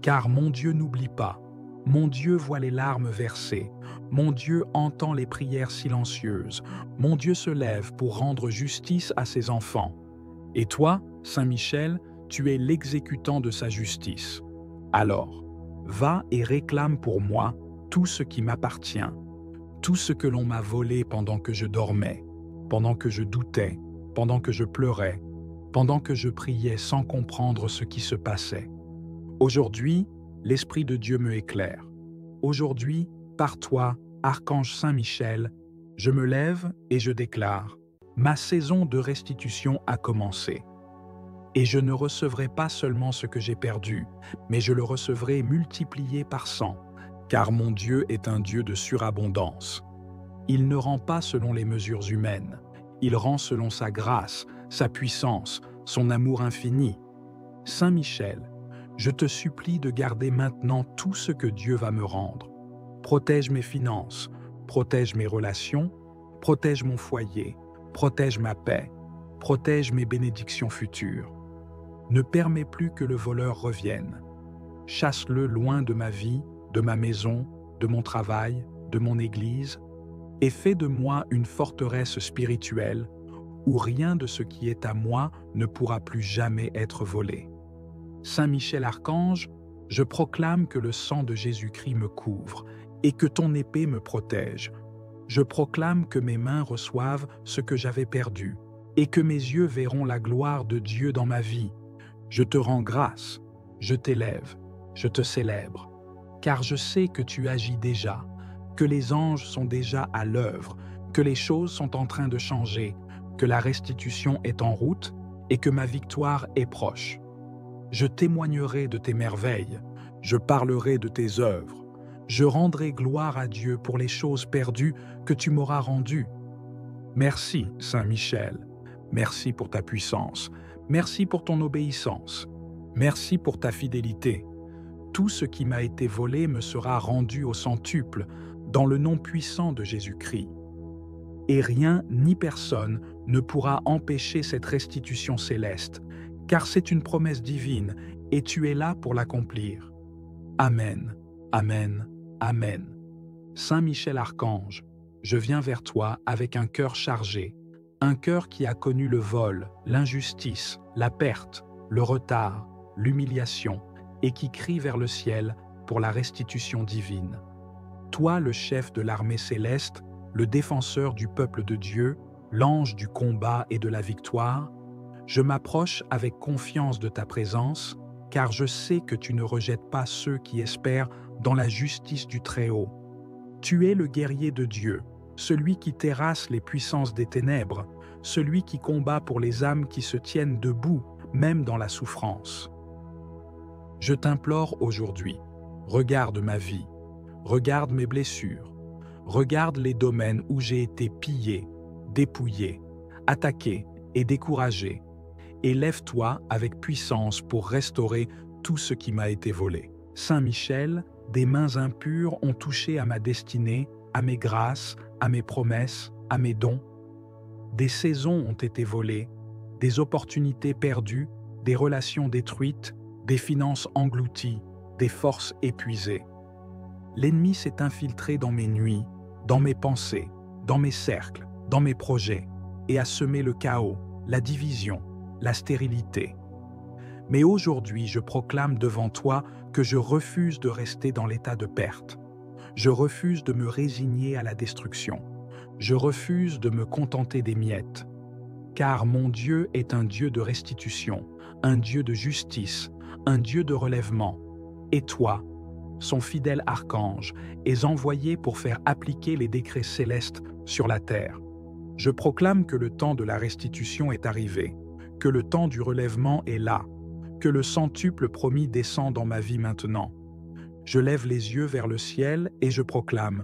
car mon Dieu n'oublie pas, mon Dieu voit les larmes versées, mon Dieu entend les prières silencieuses, mon Dieu se lève pour rendre justice à ses enfants. Et toi, Saint Michel, tu es l'exécutant de sa justice. Alors, va et réclame pour moi tout ce qui m'appartient, tout ce que l'on m'a volé pendant que je dormais, pendant que je doutais, pendant que je pleurais, pendant que je priais sans comprendre ce qui se passait. Aujourd'hui, l'Esprit de Dieu me éclaire. Aujourd'hui, par toi, Archange Saint Michel, je me lève et je déclare, ma saison de restitution a commencé. Et je ne recevrai pas seulement ce que j'ai perdu, mais je le recevrai multiplié par 100, car mon Dieu est un Dieu de surabondance. Il ne rend pas selon les mesures humaines, il rend selon sa grâce, sa puissance, son amour infini. Saint Michel, je te supplie de garder maintenant tout ce que Dieu va me rendre. Protège mes finances, protège mes relations, protège mon foyer, protège ma paix, protège mes bénédictions futures. Ne permets plus que le voleur revienne. Chasse-le loin de ma vie, de ma maison, de mon travail, de mon église, et fais de moi une forteresse spirituelle où rien de ce qui est à moi ne pourra plus jamais être volé. Saint Michel Archange, je proclame que le sang de Jésus-Christ me couvre et que ton épée me protège. Je proclame que mes mains reçoivent ce que j'avais perdu et que mes yeux verront la gloire de Dieu dans ma vie. Je te rends grâce, je t'élève, je te célèbre, car je sais que tu agis déjà, que les anges sont déjà à l'œuvre, que les choses sont en train de changer, que la restitution est en route et que ma victoire est proche. Je témoignerai de tes merveilles, je parlerai de tes œuvres, je rendrai gloire à Dieu pour les choses perdues que tu m'auras rendues. Merci, Saint Michel, merci pour ta puissance, merci pour ton obéissance, merci pour ta fidélité. Tout ce qui m'a été volé me sera rendu au centuple, dans le nom puissant de Jésus-Christ. Et rien ni personne ne pourra empêcher cette restitution céleste, car c'est une promesse divine et tu es là pour l'accomplir. Amen, Amen, Amen. Saint Michel Archange, je viens vers toi avec un cœur chargé, un cœur qui a connu le vol, l'injustice, la perte, le retard, l'humiliation, et qui crie vers le ciel pour la restitution divine. Toi, le chef de l'armée céleste, le défenseur du peuple de Dieu, l'ange du combat et de la victoire, je m'approche avec confiance de ta présence, car je sais que tu ne rejettes pas ceux qui espèrent dans la justice du Très-Haut. Tu es le guerrier de Dieu, celui qui terrasse les puissances des ténèbres, celui qui combat pour les âmes qui se tiennent debout, même dans la souffrance. Je t'implore aujourd'hui, regarde ma vie, regarde mes blessures, regarde les domaines où j'ai été pillé, dépouillé, attaqué et découragé, et lève-toi avec puissance pour restaurer tout ce qui m'a été volé. Saint Michel, des mains impures ont touché à ma destinée, à mes grâces, à mes promesses, à mes dons. Des saisons ont été volées, des opportunités perdues, des relations détruites, des finances englouties, des forces épuisées. L'ennemi s'est infiltré dans mes nuits, dans mes pensées, dans mes cercles, dans mes projets, et a semé le chaos, la division, la stérilité. Mais aujourd'hui, je proclame devant toi que je refuse de rester dans l'état de perte. Je refuse de me résigner à la destruction. Je refuse de me contenter des miettes. Car mon Dieu est un Dieu de restitution, un Dieu de justice, un Dieu de relèvement. Et toi, son fidèle archange, es envoyé pour faire appliquer les décrets célestes sur la terre. Je proclame que le temps de la restitution est arrivé, que le temps du relèvement est là, que le centuple promis descend dans ma vie maintenant. Je lève les yeux vers le ciel et je proclame: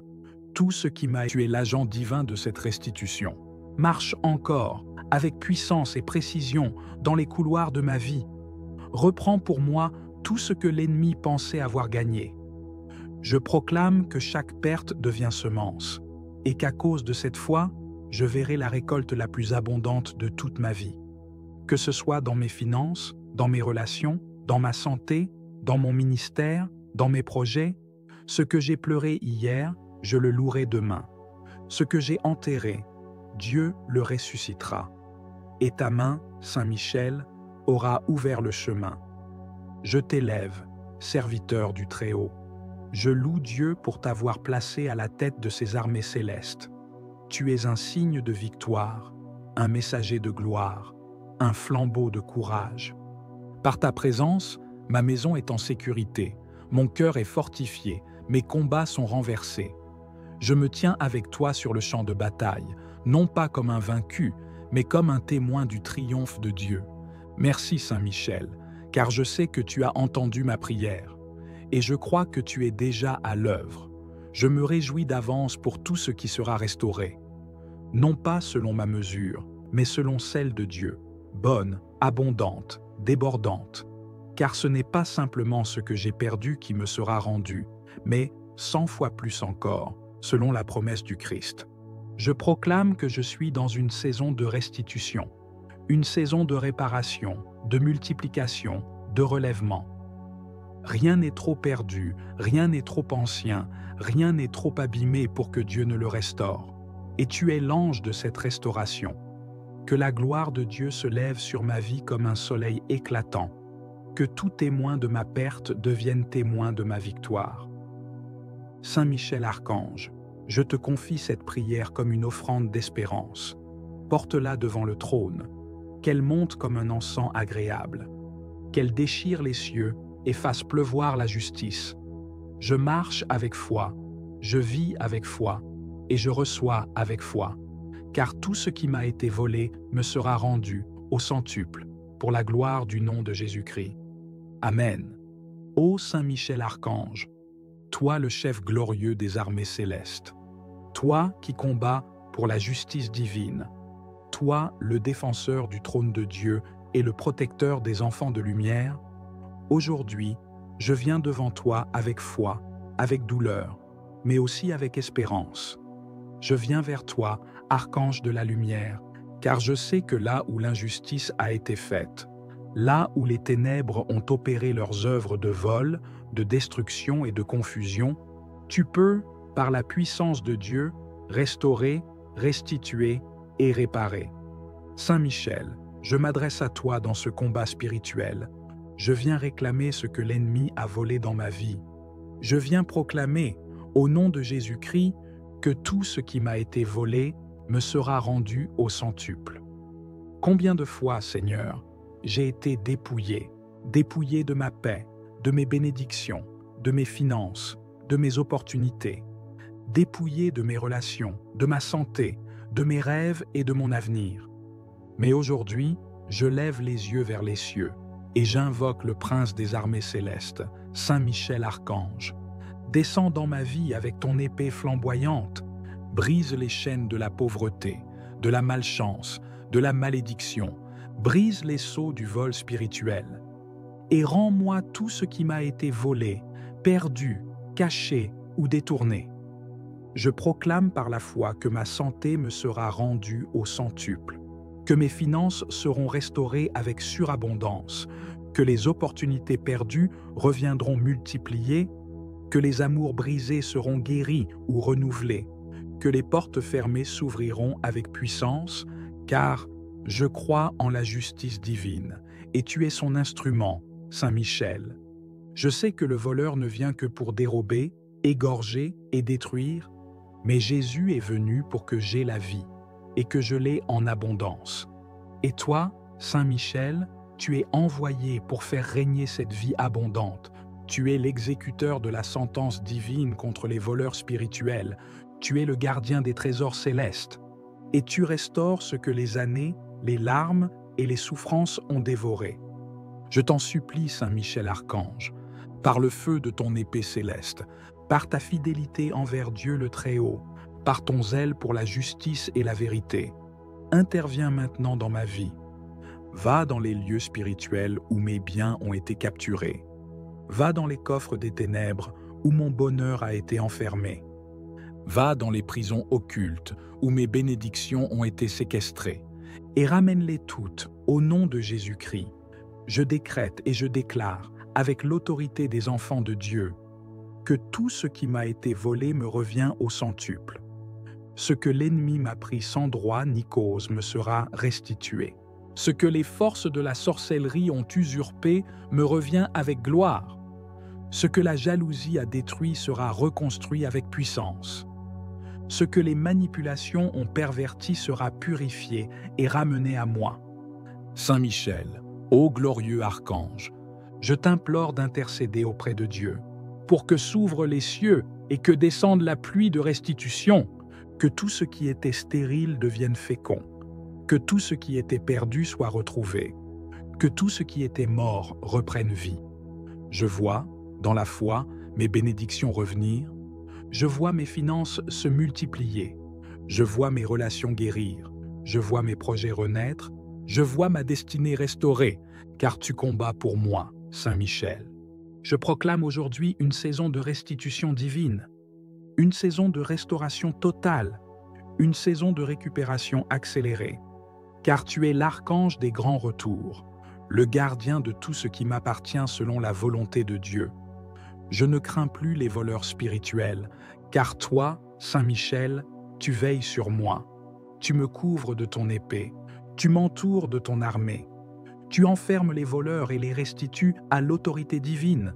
tout ce qui m'a tué, l'agent divin de cette restitution, marche encore, avec puissance et précision, dans les couloirs de ma vie. Reprends pour moi tout ce que l'ennemi pensait avoir gagné. Je proclame que chaque perte devient semence, et qu'à cause de cette foi, je verrai la récolte la plus abondante de toute ma vie. Que ce soit dans mes finances, dans mes relations, dans ma santé, dans mon ministère, dans mes projets, ce que j'ai pleuré hier, je le louerai demain. Ce que j'ai enterré, Dieu le ressuscitera. Et ta main, Saint Michel, aura ouvert le chemin. Je t'élève, serviteur du Très-Haut. Je loue Dieu pour t'avoir placé à la tête de ses armées célestes. Tu es un signe de victoire, un messager de gloire, un flambeau de courage. Par ta présence, ma maison est en sécurité, mon cœur est fortifié, mes combats sont renversés. Je me tiens avec toi sur le champ de bataille, non pas comme un vaincu, mais comme un témoin du triomphe de Dieu. Merci Saint Michel, car je sais que tu as entendu ma prière, et je crois que tu es déjà à l'œuvre. Je me réjouis d'avance pour tout ce qui sera restauré. Non pas selon ma mesure, mais selon celle de Dieu, bonne, abondante, débordante. Car ce n'est pas simplement ce que j'ai perdu qui me sera rendu, mais 100 fois plus encore, selon la promesse du Christ. Je proclame que je suis dans une saison de restitution, une saison de réparation, de multiplication, de relèvement. Rien n'est trop perdu, rien n'est trop ancien, rien n'est trop abîmé pour que Dieu ne le restaure. Et tu es l'ange de cette restauration. Que la gloire de Dieu se lève sur ma vie comme un soleil éclatant. Que tout témoin de ma perte devienne témoin de ma victoire. Saint Michel Archange, je te confie cette prière comme une offrande d'espérance. Porte-la devant le trône, qu'elle monte comme un encens agréable, qu'elle déchire les cieux et fasse pleuvoir la justice. Je marche avec foi, je vis avec foi, et je reçois avec foi, car tout ce qui m'a été volé me sera rendu au centuple, pour la gloire du nom de Jésus-Christ. Amen. Ô Saint Michel Archange, toi le chef glorieux des armées célestes, toi qui combats pour la justice divine, toi le défenseur du trône de Dieu et le protecteur des enfants de lumière, aujourd'hui, je viens devant toi avec foi, avec douleur, mais aussi avec espérance. Je viens vers toi, archange de la lumière, car je sais que là où l'injustice a été faite, là où les ténèbres ont opéré leurs œuvres de vol, de destruction et de confusion, tu peux, par la puissance de Dieu, restaurer, restituer et réparer. Saint Michel, je m'adresse à toi dans ce combat spirituel. Je viens réclamer ce que l'ennemi a volé dans ma vie. Je viens proclamer, au nom de Jésus-Christ, que tout ce qui m'a été volé me sera rendu au centuple. Combien de fois, Seigneur, j'ai été dépouillé de ma paix, de mes bénédictions, de mes finances, de mes opportunités, dépouillé de mes relations, de ma santé, de mes rêves et de mon avenir. Mais aujourd'hui, je lève les yeux vers les cieux et j'invoque le prince des armées célestes, Saint Michel Archange. Descends dans ma vie avec ton épée flamboyante, brise les chaînes de la pauvreté, de la malchance, de la malédiction, brise les sceaux du vol spirituel, et rends-moi tout ce qui m'a été volé, perdu, caché ou détourné. Je proclame par la foi que ma santé me sera rendue au centuple, que mes finances seront restaurées avec surabondance, que les opportunités perdues reviendront multipliées, que les amours brisés seront guéris ou renouvelés, que les portes fermées s'ouvriront avec puissance, car je crois en la justice divine, et tu es son instrument, Saint Michel. Je sais que le voleur ne vient que pour dérober, égorger et détruire, mais Jésus est venu pour que j'aie la vie, et que je l'ai en abondance. Et toi, Saint Michel, tu es envoyé pour faire régner cette vie abondante. Tu es l'exécuteur de la sentence divine contre les voleurs spirituels. Tu es le gardien des trésors célestes. Et tu restaures ce que les années, les larmes et les souffrances ont dévoré. Je t'en supplie, Saint Michel Archange, par le feu de ton épée céleste, par ta fidélité envers Dieu le Très-Haut, par ton zèle pour la justice et la vérité, interviens maintenant dans ma vie. Va dans les lieux spirituels où mes biens ont été capturés. Va dans les coffres des ténèbres où mon bonheur a été enfermé. Va dans les prisons occultes où mes bénédictions ont été séquestrées, et ramène-les toutes au nom de Jésus-Christ. Je décrète et je déclare, avec l'autorité des enfants de Dieu, que tout ce qui m'a été volé me revient au centuple. Ce que l'ennemi m'a pris sans droit ni cause me sera restitué. Ce que les forces de la sorcellerie ont usurpé me revient avec gloire. Ce que la jalousie a détruit sera reconstruit avec puissance. Ce que les manipulations ont perverti sera purifié et ramené à moi. Saint Michel, ô glorieux archange, je t'implore d'intercéder auprès de Dieu, pour que s'ouvrent les cieux et que descende la pluie de restitution, que tout ce qui était stérile devienne fécond, que tout ce qui était perdu soit retrouvé, que tout ce qui était mort reprenne vie. Je vois, dans la foi, mes bénédictions revenir, je vois mes finances se multiplier, je vois mes relations guérir, je vois mes projets renaître, je vois ma destinée restaurée, car tu combats pour moi, Saint Michel. Je proclame aujourd'hui une saison de restitution divine, une saison de restauration totale, une saison de récupération accélérée, car tu es l'archange des grands retours, le gardien de tout ce qui m'appartient selon la volonté de Dieu. Je ne crains plus les voleurs spirituels, car toi, Saint Michel, tu veilles sur moi. Tu me couvres de ton épée, tu m'entoures de ton armée. Tu enfermes les voleurs et les restitues à l'autorité divine.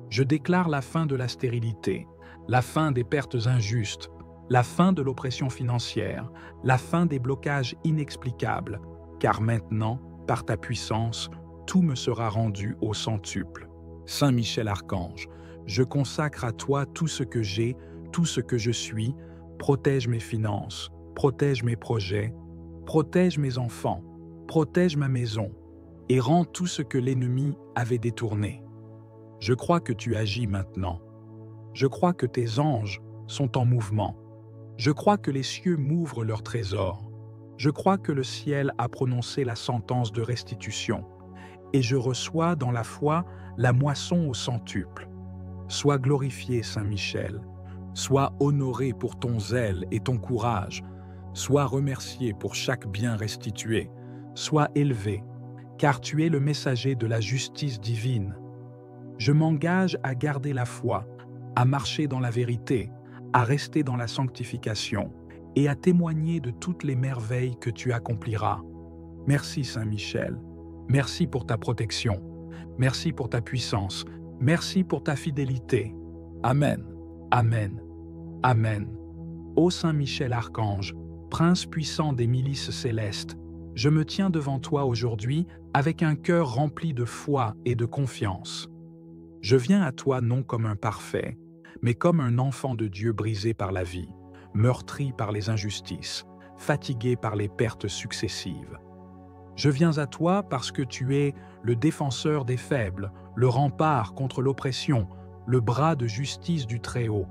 Je déclare la fin de la stérilité, la fin des pertes injustes, la fin de l'oppression financière, la fin des blocages inexplicables, car maintenant, par ta puissance, tout me sera rendu au centuple. Saint Michel Archange, je consacre à toi tout ce que j'ai, tout ce que je suis, protège mes finances, protège mes projets, protège mes enfants, protège ma maison, et rends tout ce que l'ennemi avait détourné. Je crois que tu agis maintenant. Je crois que tes anges sont en mouvement. Je crois que les cieux m'ouvrent leurs trésors. Je crois que le ciel a prononcé la sentence de restitution. Et je reçois dans la foi la moisson au centuple. Sois glorifié, Saint Michel. Sois honoré pour ton zèle et ton courage. Sois remercié pour chaque bien restitué. Sois élevé, car tu es le messager de la justice divine. Je m'engage à garder la foi, à marcher dans la vérité, à rester dans la sanctification et à témoigner de toutes les merveilles que tu accompliras. Merci Saint Michel, merci pour ta protection, merci pour ta puissance, merci pour ta fidélité. Amen, Amen, Amen. Ô Saint Michel Archange, Prince puissant des milices célestes, je me tiens devant toi aujourd'hui avec un cœur rempli de foi et de confiance. Je viens à toi non comme un parfait, mais comme un enfant de Dieu brisé par la vie, meurtri par les injustices, fatigué par les pertes successives. Je viens à toi parce que tu es le défenseur des faibles, le rempart contre l'oppression, le bras de justice du Très-Haut.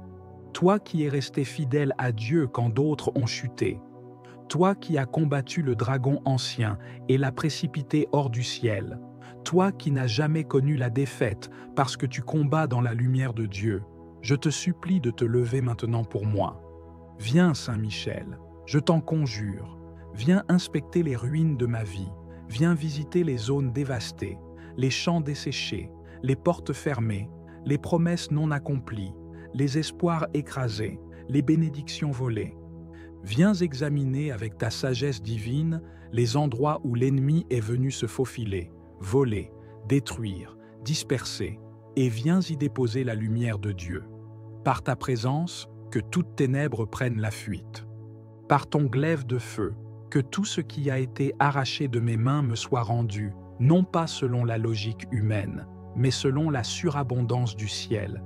Toi qui es resté fidèle à Dieu quand d'autres ont chuté. Toi qui as combattu le dragon ancien et l'as précipité hors du ciel. Toi qui n'as jamais connu la défaite parce que tu combats dans la lumière de Dieu. Je te supplie de te lever maintenant pour moi. Viens, Saint Michel, je t'en conjure. Viens inspecter les ruines de ma vie. Viens visiter les zones dévastées, les champs desséchés, les portes fermées, les promesses non accomplies, les espoirs écrasés, les bénédictions volées. Viens examiner avec ta sagesse divine les endroits où l'ennemi est venu se faufiler, voler, détruire, disperser, et viens y déposer la lumière de Dieu. Par ta présence, que toutes ténèbres prennent la fuite. Par ton glaive de feu, que tout ce qui a été arraché de mes mains me soit rendu, non pas selon la logique humaine, mais selon la surabondance du ciel.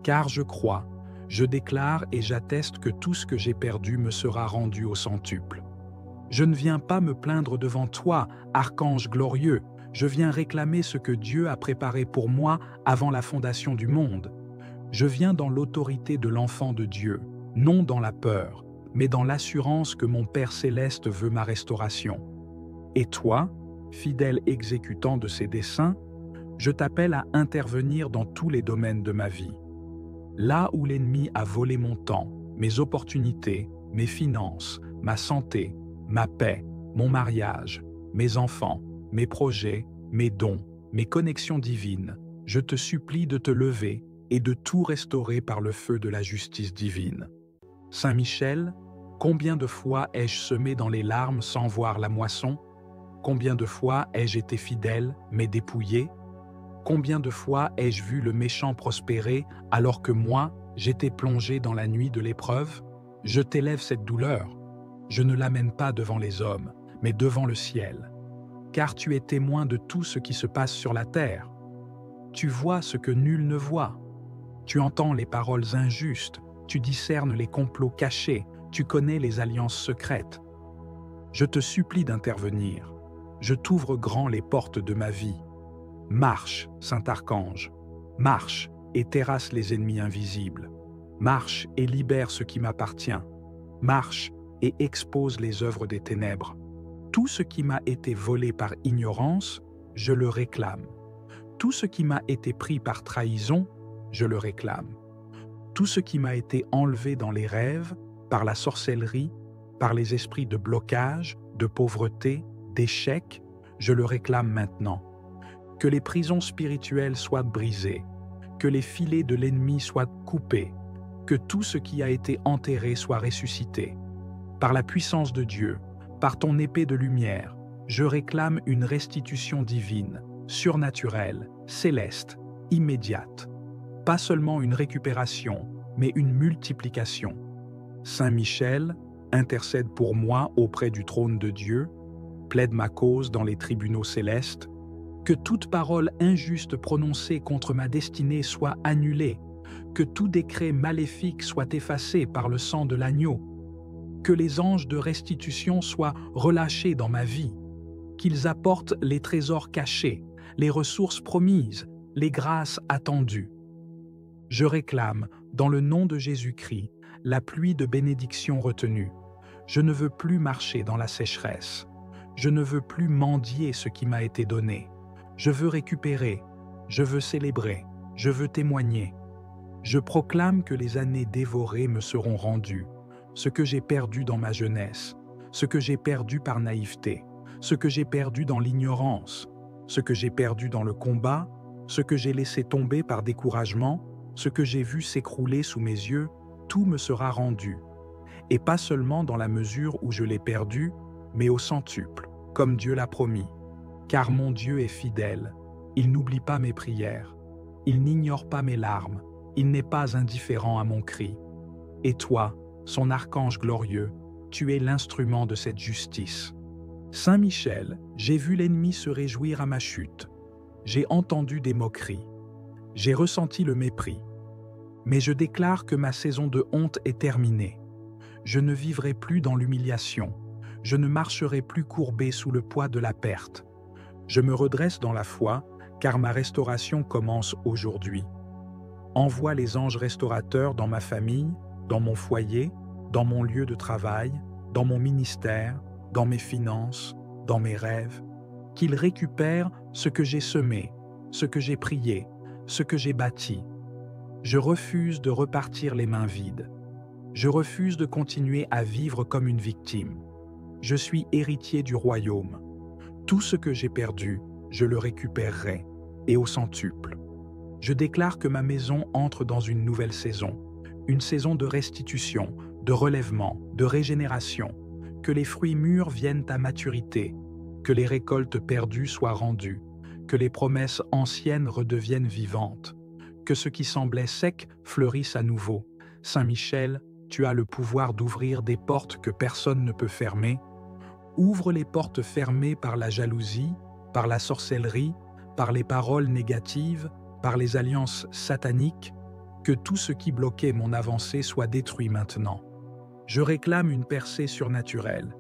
Car je crois, je déclare et j'atteste que tout ce que j'ai perdu me sera rendu au centuple. Je ne viens pas me plaindre devant toi, archange glorieux, je viens réclamer ce que Dieu a préparé pour moi avant la fondation du monde. Je viens dans l'autorité de l'enfant de Dieu, non dans la peur, mais dans l'assurance que mon Père céleste veut ma restauration. Et toi, fidèle exécutant de ses desseins, je t'appelle à intervenir dans tous les domaines de ma vie. Là où l'ennemi a volé mon temps, mes opportunités, mes finances, ma santé, ma paix, mon mariage, mes enfants, mes projets, mes dons, mes connexions divines, je te supplie de te lever et de tout restaurer par le feu de la justice divine. Saint Michel, combien de fois ai-je semé dans les larmes sans voir la moisson? Combien de fois ai-je été fidèle, mais dépouillé? Combien de fois ai-je vu le méchant prospérer alors que moi, j'étais plongé dans la nuit de l'épreuve? Je t'élève cette douleur. Je ne l'amène pas devant les hommes, mais devant le ciel. Car tu es témoin de tout ce qui se passe sur la terre. Tu vois ce que nul ne voit. Tu entends les paroles injustes, tu discernes les complots cachés, tu connais les alliances secrètes. Je te supplie d'intervenir. Je t'ouvre grand les portes de ma vie. Marche, Saint-Archange, marche et terrasse les ennemis invisibles. Marche et libère ce qui m'appartient. Marche et expose les œuvres des ténèbres. Tout ce qui m'a été volé par ignorance, je le réclame. Tout ce qui m'a été pris par trahison, je le réclame. Tout ce qui m'a été enlevé dans les rêves, par la sorcellerie, par les esprits de blocage, de pauvreté, d'échec, je le réclame maintenant. Que les prisons spirituelles soient brisées, que les filets de l'ennemi soient coupés, que tout ce qui a été enterré soit ressuscité. Par la puissance de Dieu, par ton épée de lumière, je réclame une restitution divine, surnaturelle, céleste, immédiate. Pas seulement une récupération, mais une multiplication. Saint Michel, intercède pour moi auprès du trône de Dieu, plaide ma cause dans les tribunaux célestes, que toute parole injuste prononcée contre ma destinée soit annulée, que tout décret maléfique soit effacé par le sang de l'agneau, que les anges de restitution soient relâchés dans ma vie, qu'ils apportent les trésors cachés, les ressources promises, les grâces attendues. Je réclame, dans le nom de Jésus-Christ, la pluie de bénédiction retenue. Je ne veux plus marcher dans la sécheresse. Je ne veux plus mendier ce qui m'a été donné. Je veux récupérer, je veux célébrer, je veux témoigner. Je proclame que les années dévorées me seront rendues, ce que j'ai perdu dans ma jeunesse, ce que j'ai perdu par naïveté, ce que j'ai perdu dans l'ignorance, ce que j'ai perdu dans le combat, ce que j'ai laissé tomber par découragement, ce que j'ai vu s'écrouler sous mes yeux, tout me sera rendu. Et pas seulement dans la mesure où je l'ai perdu, mais au centuple, comme Dieu l'a promis. Car mon Dieu est fidèle, il n'oublie pas mes prières, il n'ignore pas mes larmes, il n'est pas indifférent à mon cri. Et toi, son archange glorieux, tu es l'instrument de cette justice. Saint Michel, j'ai vu l'ennemi se réjouir à ma chute. J'ai entendu des moqueries. J'ai ressenti le mépris. Mais je déclare que ma saison de honte est terminée. Je ne vivrai plus dans l'humiliation. Je ne marcherai plus courbé sous le poids de la perte. Je me redresse dans la foi, car ma restauration commence aujourd'hui. Envoie les anges restaurateurs dans ma famille, dans mon foyer, dans mon lieu de travail, dans mon ministère, dans mes finances, dans mes rêves, qu'ils récupèrent ce que j'ai semé, ce que j'ai prié, ce que j'ai bâti. Je refuse de repartir les mains vides. Je refuse de continuer à vivre comme une victime. Je suis héritier du royaume. Tout ce que j'ai perdu, je le récupérerai, et au centuple. Je déclare que ma maison entre dans une nouvelle saison, une saison de restitution, de relèvement, de régénération, que les fruits mûrs viennent à maturité, que les récoltes perdues soient rendues, que les promesses anciennes redeviennent vivantes, que ce qui semblait sec fleurisse à nouveau. Saint Michel, tu as le pouvoir d'ouvrir des portes que personne ne peut fermer. Ouvre les portes fermées par la jalousie, par la sorcellerie, par les paroles négatives, par les alliances sataniques, que tout ce qui bloquait mon avancée soit détruit maintenant. Je réclame une percée surnaturelle.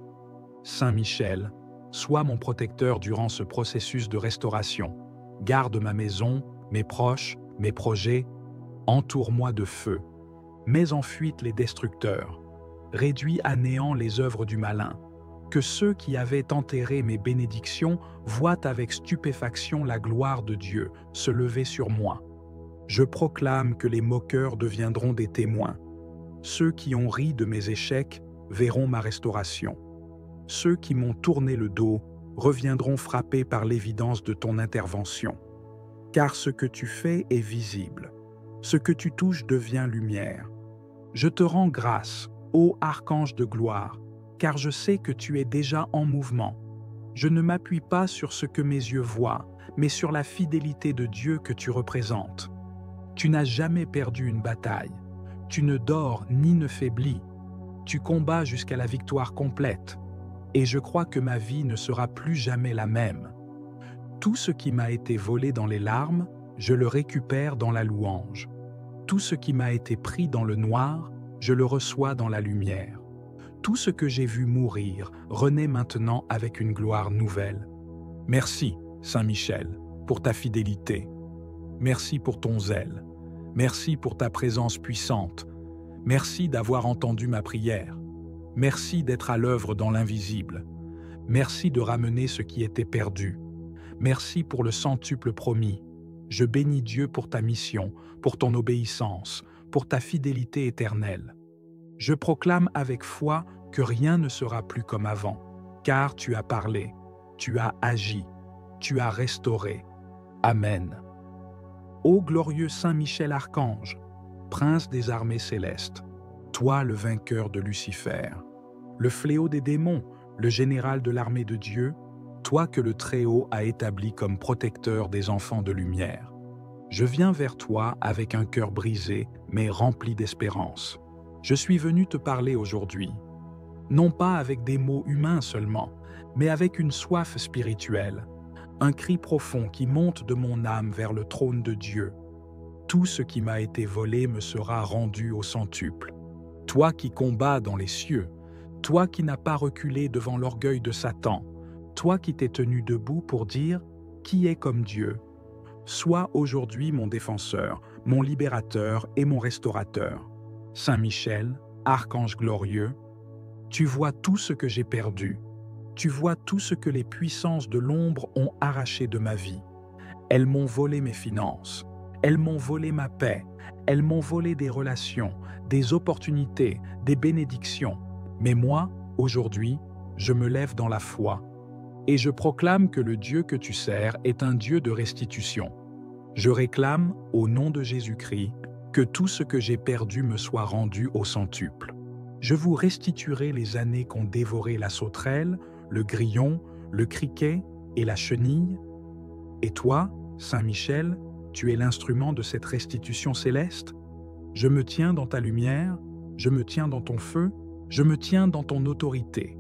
Saint Michel, sois mon protecteur durant ce processus de restauration. Garde ma maison, mes proches, mes projets, entoure-moi de feu. Mets en fuite les destructeurs. Réduis à néant les œuvres du malin. Que ceux qui avaient enterré mes bénédictions voient avec stupéfaction la gloire de Dieu se lever sur moi. Je proclame que les moqueurs deviendront des témoins. Ceux qui ont ri de mes échecs verront ma restauration. Ceux qui m'ont tourné le dos reviendront frappés par l'évidence de ton intervention. Car ce que tu fais est visible. Ce que tu touches devient lumière. Je te rends grâce, ô archange de gloire, car je sais que tu es déjà en mouvement. Je ne m'appuie pas sur ce que mes yeux voient, mais sur la fidélité de Dieu que tu représentes. Tu n'as jamais perdu une bataille. Tu ne dors ni ne faiblis. Tu combats jusqu'à la victoire complète. Et je crois que ma vie ne sera plus jamais la même. Tout ce qui m'a été volé dans les larmes, je le récupère dans la louange. Tout ce qui m'a été pris dans le noir, je le reçois dans la lumière. Tout ce que j'ai vu mourir renaît maintenant avec une gloire nouvelle. Merci, Saint Michel, pour ta fidélité. Merci pour ton zèle. Merci pour ta présence puissante. Merci d'avoir entendu ma prière. Merci d'être à l'œuvre dans l'invisible. Merci de ramener ce qui était perdu. Merci pour le centuple promis. Je bénis Dieu pour ta mission, pour ton obéissance, pour ta fidélité éternelle. Je proclame avec foi que rien ne sera plus comme avant, car tu as parlé, tu as agi, tu as restauré. Amen. Ô glorieux Saint Michel Archange, prince des armées célestes, toi le vainqueur de Lucifer, le fléau des démons, le général de l'armée de Dieu, toi que le Très-Haut a établi comme protecteur des enfants de lumière. Je viens vers toi avec un cœur brisé, mais rempli d'espérance. Je suis venu te parler aujourd'hui, non pas avec des mots humains seulement, mais avec une soif spirituelle, un cri profond qui monte de mon âme vers le trône de Dieu. Tout ce qui m'a été volé me sera rendu au centuple. Toi qui combats dans les cieux, toi qui n'as pas reculé devant l'orgueil de Satan, toi qui t'es tenu debout pour dire « Qui est comme Dieu ?» Sois aujourd'hui mon défenseur, mon libérateur et mon restaurateur. Saint Michel, archange glorieux, tu vois tout ce que j'ai perdu. Tu vois tout ce que les puissances de l'ombre ont arraché de ma vie. Elles m'ont volé mes finances. Elles m'ont volé ma paix. Elles m'ont volé des relations, des opportunités, des bénédictions. Mais moi, aujourd'hui, je me lève dans la foi. Et je proclame que le Dieu que tu sers est un Dieu de restitution. Je réclame, au nom de Jésus-Christ, que tout ce que j'ai perdu me soit rendu au centuple. Je vous restituerai les années qu'ont dévoré la sauterelle, le grillon, le criquet et la chenille. Et toi, Saint Michel, tu es l'instrument de cette restitution céleste. Je me tiens dans ta lumière, je me tiens dans ton feu, je me tiens dans ton autorité.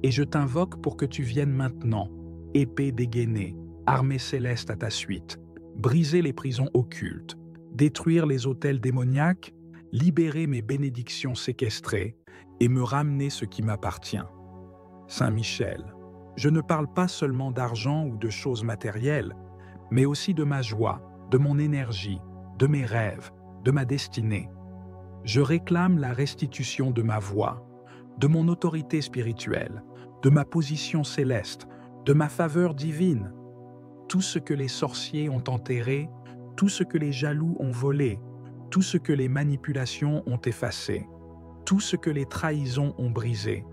Et je t'invoque pour que tu viennes maintenant, épée dégainée, armée céleste à ta suite, briser les prisons occultes, détruire les autels démoniaques, libérer mes bénédictions séquestrées et me ramener ce qui m'appartient. Saint Michel, je ne parle pas seulement d'argent ou de choses matérielles, mais aussi de ma joie, de mon énergie, de mes rêves, de ma destinée. Je réclame la restitution de ma voix, de mon autorité spirituelle, de ma position céleste, de ma faveur divine. Tout ce que les sorciers ont enterré, tout ce que les jaloux ont volé, tout ce que les manipulations ont effacé, tout ce que les trahisons ont brisé,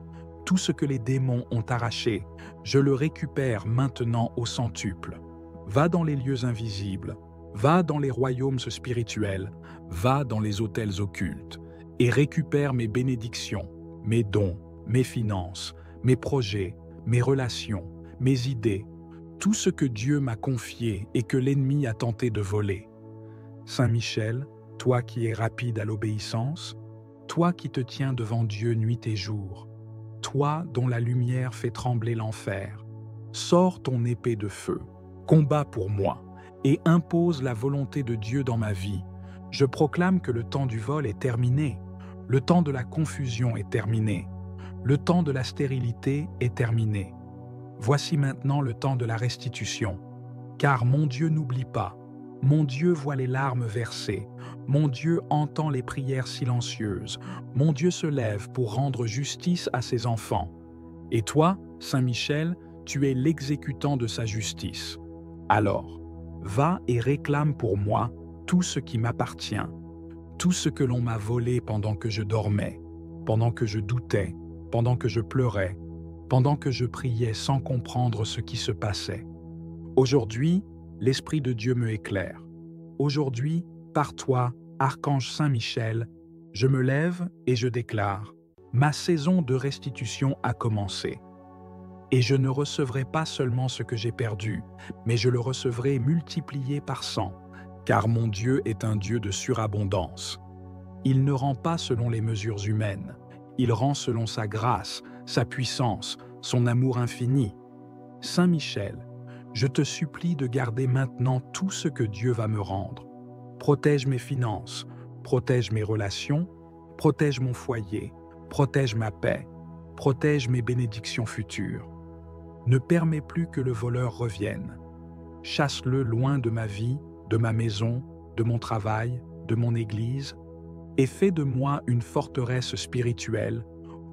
tout ce que les démons ont arraché, je le récupère maintenant au centuple. Va dans les lieux invisibles, va dans les royaumes spirituels, va dans les autels occultes, et récupère mes bénédictions, mes dons, mes finances, mes projets, mes relations, mes idées, tout ce que Dieu m'a confié et que l'ennemi a tenté de voler. Saint Michel, toi qui es rapide à l'obéissance, toi qui te tiens devant Dieu nuit et jour, toi dont la lumière fait trembler l'enfer, sors ton épée de feu, combat pour moi. et impose la volonté de Dieu dans ma vie. Je proclame que le temps du vol est terminé, le temps de la confusion est terminé, le temps de la stérilité est terminé. Voici maintenant le temps de la restitution. Car mon Dieu n'oublie pas, mon Dieu voit les larmes versées, mon Dieu entend les prières silencieuses, mon Dieu se lève pour rendre justice à ses enfants. Et toi, Saint Michel, tu es l'exécutant de sa justice. Alors, va et réclame pour moi tout ce qui m'appartient, tout ce que l'on m'a volé pendant que je dormais, pendant que je doutais, pendant que je pleurais, pendant que je priais sans comprendre ce qui se passait. Aujourd'hui, l'Esprit de Dieu me éclaire. Aujourd'hui, par toi, Archange Saint-Michel, je me lève et je déclare, ma saison de restitution a commencé. Et je ne recevrai pas seulement ce que j'ai perdu, mais je le recevrai multiplié par 100, car mon Dieu est un Dieu de surabondance. Il ne rend pas selon les mesures humaines, il rend selon sa grâce, sa puissance, son amour infini. Saint Michel, je te supplie de garder maintenant tout ce que Dieu va me rendre. Protège mes finances, protège mes relations, protège mon foyer, protège ma paix, protège mes bénédictions futures. Ne permets plus que le voleur revienne. Chasse-le loin de ma vie, de ma maison, de mon travail, de mon église, et fais de moi une forteresse spirituelle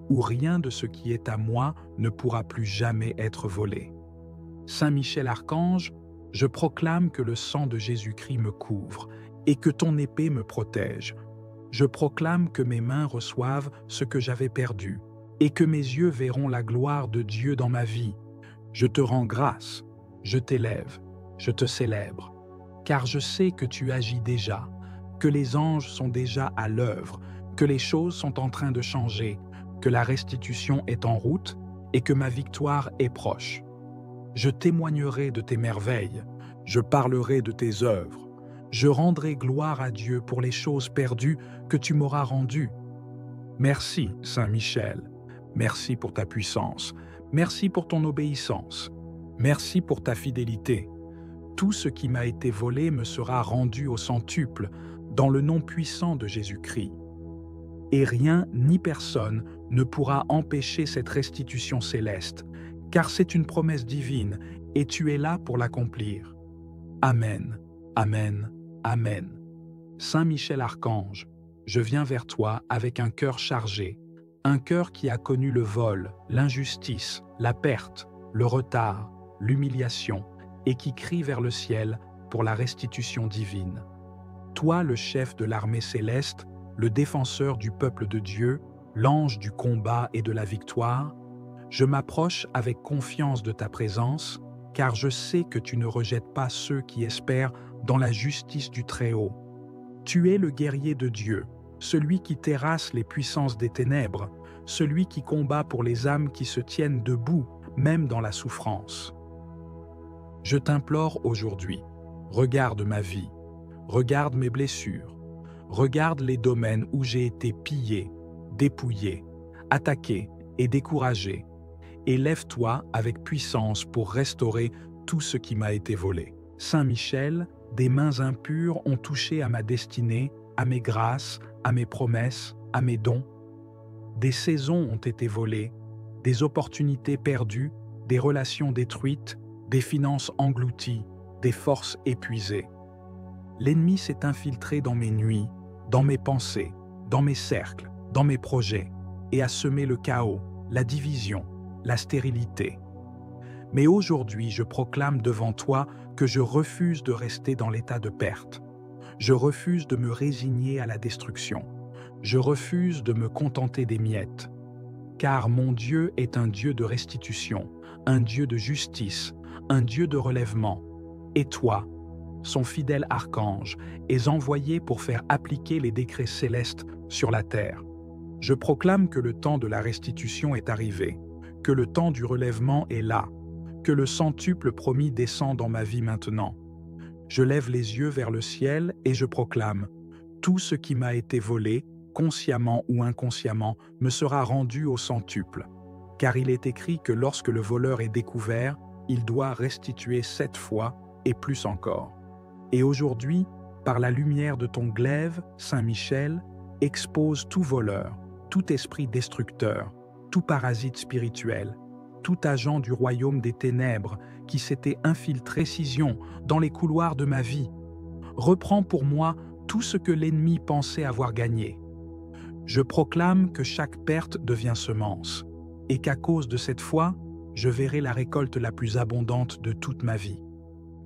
où rien de ce qui est à moi ne pourra plus jamais être volé. Saint Michel Archange, je proclame que le sang de Jésus-Christ me couvre et que ton épée me protège. Je proclame que mes mains reçoivent ce que j'avais perdu et que mes yeux verront la gloire de Dieu dans ma vie. Je te rends grâce, je t'élève, je te célèbre, car je sais que tu agis déjà, que les anges sont déjà à l'œuvre, que les choses sont en train de changer, que la restitution est en route et que ma victoire est proche. Je témoignerai de tes merveilles, je parlerai de tes œuvres, je rendrai gloire à Dieu pour les choses perdues que tu m'auras rendues. Merci, Saint Michel, merci pour ta puissance, merci pour ton obéissance, merci pour ta fidélité. Tout ce qui m'a été volé me sera rendu au centuple, dans le nom puissant de Jésus-Christ. Et rien ni personne ne pourra empêcher cette restitution céleste, car c'est une promesse divine et tu es là pour l'accomplir. Amen, Amen, Amen. Saint Michel Archange, je viens vers toi avec un cœur chargé, un cœur qui a connu le vol, l'injustice, la perte, le retard, l'humiliation, et qui crie vers le ciel pour la restitution divine. Toi, le chef de l'armée céleste, le défenseur du peuple de Dieu, l'ange du combat et de la victoire, je m'approche avec confiance de ta présence, car je sais que tu ne rejettes pas ceux qui espèrent dans la justice du Très-Haut. Tu es le guerrier de Dieu, celui qui terrasse les puissances des ténèbres, celui qui combat pour les âmes qui se tiennent debout, même dans la souffrance. Je t'implore aujourd'hui, regarde ma vie, regarde mes blessures, regarde les domaines où j'ai été pillé, dépouillé, attaqué et découragé, et lève-toi avec puissance pour restaurer tout ce qui m'a été volé. Saint Michel, des mains impures ont touché à ma destinée, à mes grâces, à mes promesses, à mes dons. Des saisons ont été volées, des opportunités perdues, des relations détruites, des finances englouties, des forces épuisées. L'ennemi s'est infiltré dans mes nuits, dans mes pensées, dans mes cercles, dans mes projets, et a semé le chaos, la division, la stérilité. Mais aujourd'hui, je proclame devant toi que je refuse de rester dans l'état de perte. Je refuse de me résigner à la destruction. Je refuse de me contenter des miettes. Car mon Dieu est un Dieu de restitution, un Dieu de justice, un Dieu de relèvement. Et toi, son fidèle archange, es envoyé pour faire appliquer les décrets célestes sur la terre. Je proclame que le temps de la restitution est arrivé, que le temps du relèvement est là, que le centuple promis descend dans ma vie maintenant. Je lève les yeux vers le ciel et je proclame « Tout ce qui m'a été volé, consciemment ou inconsciemment, me sera rendu au centuple. » Car il est écrit que lorsque le voleur est découvert, il doit restituer 7 fois et plus encore. Et aujourd'hui, par la lumière de ton glaive, Saint Michel, expose tout voleur, tout esprit destructeur, tout parasite spirituel, tout agent du royaume des ténèbres qui s'était infiltré dans les couloirs de ma vie. Reprends pour moi tout ce que l'ennemi pensait avoir gagné. Je proclame que chaque perte devient semence, et qu'à cause de cette foi, je verrai la récolte la plus abondante de toute ma vie.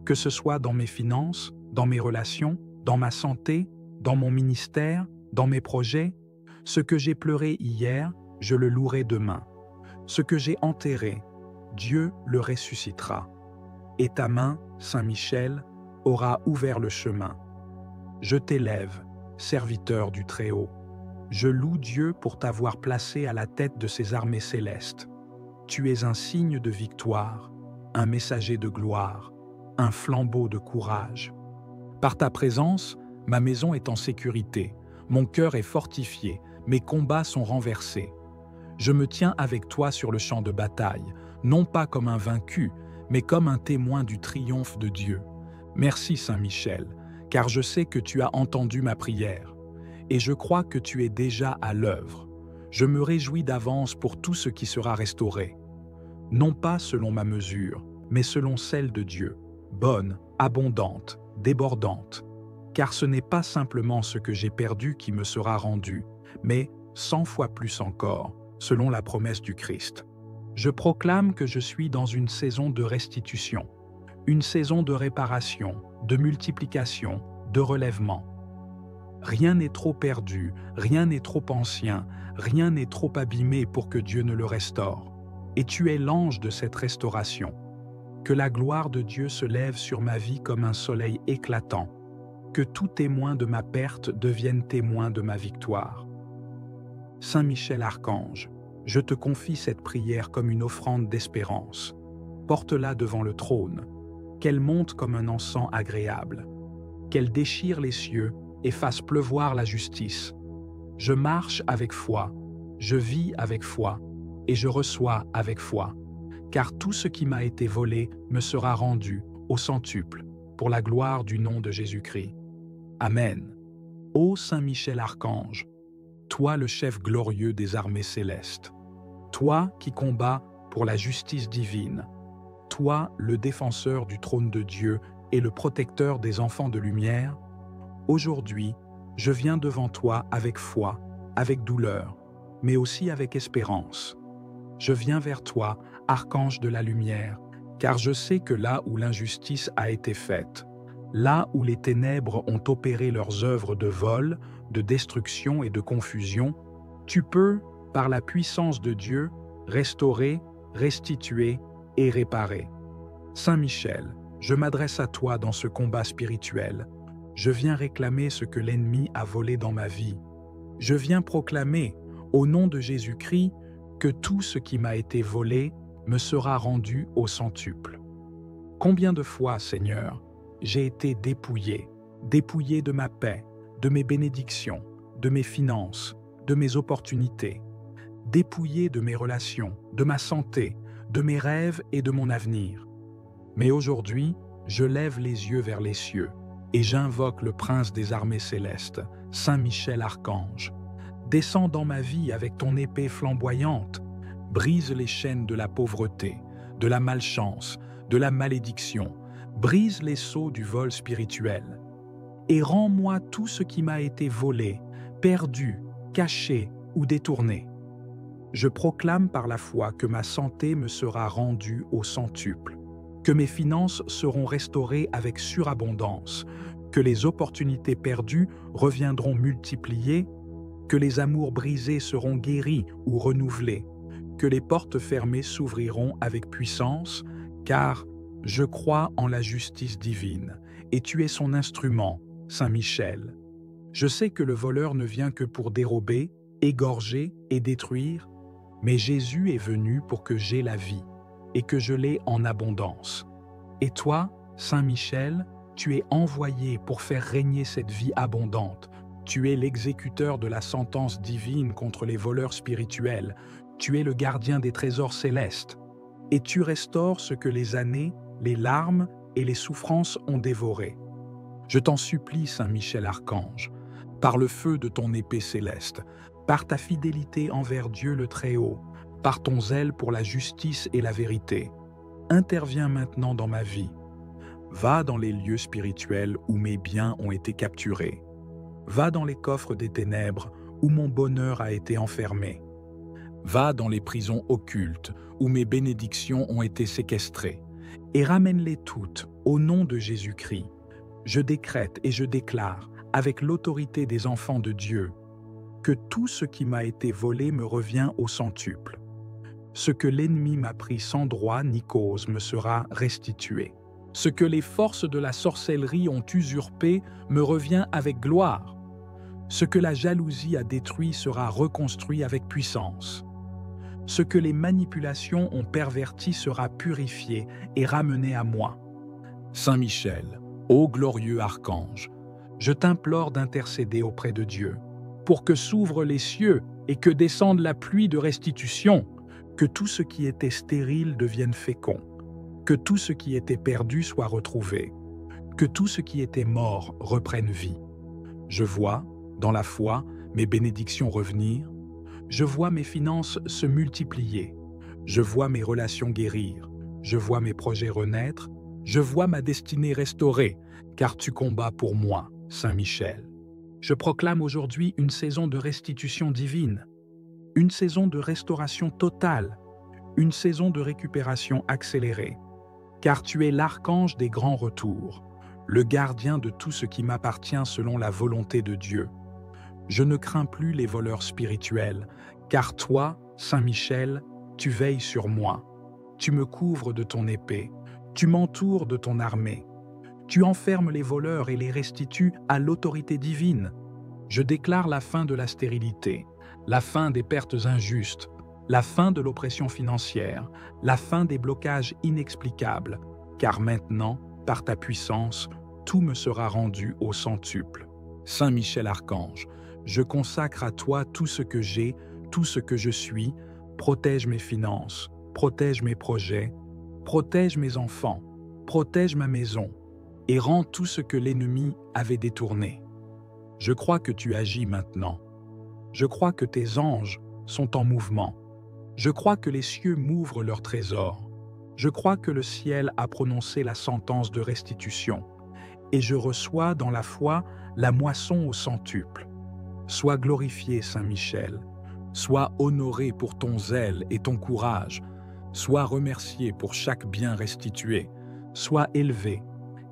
Que ce soit dans mes finances, dans mes relations, dans ma santé, dans mon ministère, dans mes projets, ce que j'ai pleuré hier, je le louerai demain. Ce que j'ai enterré, Dieu le ressuscitera. Et ta main, Saint Michel, aura ouvert le chemin. Je t'élève, serviteur du Très-Haut. Je loue Dieu pour t'avoir placé à la tête de ses armées célestes. Tu es un signe de victoire, un messager de gloire, un flambeau de courage. Par ta présence, ma maison est en sécurité, mon cœur est fortifié, mes combats sont renversés. Je me tiens avec toi sur le champ de bataille, non pas comme un vaincu, mais comme un témoin du triomphe de Dieu. Merci Saint Michel, car je sais que tu as entendu ma prière, et je crois que tu es déjà à l'œuvre. Je me réjouis d'avance pour tout ce qui sera restauré. Non pas selon ma mesure, mais selon celle de Dieu, bonne, abondante, débordante. Car ce n'est pas simplement ce que j'ai perdu qui me sera rendu, mais 100 fois plus encore, selon la promesse du Christ. Je proclame que je suis dans une saison de restitution, une saison de réparation, de multiplication, de relèvement. Rien n'est trop perdu, rien n'est trop ancien, rien n'est trop abîmé pour que Dieu ne le restaure. Et tu es l'ange de cette restauration. Que la gloire de Dieu se lève sur ma vie comme un soleil éclatant. Que tout témoin de ma perte devienne témoin de ma victoire. Saint Michel Archange, je te confie cette prière comme une offrande d'espérance. Porte-la devant le trône, qu'elle monte comme un encens agréable, qu'elle déchire les cieux et fasse pleuvoir la justice. Je marche avec foi, je vis avec foi, et je reçois avec foi, car tout ce qui m'a été volé me sera rendu au centuple, pour la gloire du nom de Jésus-Christ. Amen. Ô Saint Michel Archange, toi le chef glorieux des armées célestes, toi qui combats pour la justice divine, toi le défenseur du trône de Dieu et le protecteur des enfants de lumière, aujourd'hui, je viens devant toi avec foi, avec douleur, mais aussi avec espérance. Je viens vers toi, archange de la lumière, car je sais que là où l'injustice a été faite, là où les ténèbres ont opéré leurs œuvres de vol, de destruction et de confusion, tu peux, par la puissance de Dieu, restaurer, restituer et réparer. Saint Michel, je m'adresse à toi dans ce combat spirituel. Je viens réclamer ce que l'ennemi a volé dans ma vie. Je viens proclamer, au nom de Jésus-Christ, que tout ce qui m'a été volé me sera rendu au centuple. Combien de fois, Seigneur, j'ai été dépouillé de ma paix, de mes bénédictions, de mes finances, de mes opportunités, dépouillé de mes relations, de ma santé, de mes rêves et de mon avenir. Mais aujourd'hui, je lève les yeux vers les cieux et j'invoque le prince des armées célestes, Saint Michel Archange. Descends dans ma vie avec ton épée flamboyante, brise les chaînes de la pauvreté, de la malchance, de la malédiction, brise les sceaux du vol spirituel, et rends-moi tout ce qui m'a été volé, perdu, caché ou détourné. Je proclame par la foi que ma santé me sera rendue au centuple, que mes finances seront restaurées avec surabondance, que les opportunités perdues reviendront multipliées, que les amours brisés seront guéris ou renouvelés, que les portes fermées s'ouvriront avec puissance, car je crois en la justice divine, et tu es son instrument, Saint Michel. Je sais que le voleur ne vient que pour dérober, égorger et détruire, mais Jésus est venu pour que j'aie la vie, et que je l'ai en abondance. Et toi, Saint Michel, tu es envoyé pour faire régner cette vie abondante. Tu es l'exécuteur de la sentence divine contre les voleurs spirituels. Tu es le gardien des trésors célestes. Et tu restaures ce que les années, les larmes et les souffrances ont dévoré. Je t'en supplie, Saint Michel Archange, par le feu de ton épée céleste, par ta fidélité envers Dieu le Très-Haut, par ton zèle pour la justice et la vérité, interviens maintenant dans ma vie. Va dans les lieux spirituels où mes biens ont été capturés. Va dans les coffres des ténèbres où mon bonheur a été enfermé. Va dans les prisons occultes où mes bénédictions ont été séquestrées et ramène-les toutes au nom de Jésus-Christ. Je décrète et je déclare, avec l'autorité des enfants de Dieu, que tout ce qui m'a été volé me revient au centuple. Ce que l'ennemi m'a pris sans droit ni cause me sera restitué. Ce que les forces de la sorcellerie ont usurpé me revient avec gloire. Ce que la jalousie a détruit sera reconstruit avec puissance. Ce que les manipulations ont perverti sera purifié et ramené à moi. Saint Michel, ô glorieux archange, je t'implore d'intercéder auprès de Dieu, pour que s'ouvrent les cieux et que descende la pluie de restitution, que tout ce qui était stérile devienne fécond, que tout ce qui était perdu soit retrouvé, que tout ce qui était mort reprenne vie. Je vois, dans la foi, mes bénédictions revenir, je vois mes finances se multiplier, je vois mes relations guérir, je vois mes projets renaître, je vois ma destinée restaurée, car tu combats pour moi, Saint Michel. Je proclame aujourd'hui une saison de restitution divine, une saison de restauration totale, une saison de récupération accélérée, car tu es l'archange des grands retours, le gardien de tout ce qui m'appartient selon la volonté de Dieu. Je ne crains plus les voleurs spirituels, car toi, Saint Michel, tu veilles sur moi. Tu me couvres de ton épée, tu m'entoures de ton armée. Tu enfermes les voleurs et les restitues à l'autorité divine. Je déclare la fin de la stérilité, la fin des pertes injustes, la fin de l'oppression financière, la fin des blocages inexplicables, car maintenant, par ta puissance, tout me sera rendu au centuple. Saint Michel Archange, je consacre à toi tout ce que j'ai, tout ce que je suis, protège mes finances, protège mes projets, protège mes enfants, protège ma maison, et rends tout ce que l'ennemi avait détourné. Je crois que tu agis maintenant. Je crois que tes anges sont en mouvement. Je crois que les cieux m'ouvrent leurs trésors. Je crois que le ciel a prononcé la sentence de restitution. Et je reçois dans la foi la moisson au centuple. Sois glorifié, Saint Michel. Sois honoré pour ton zèle et ton courage. Sois remercié pour chaque bien restitué. Sois élevé,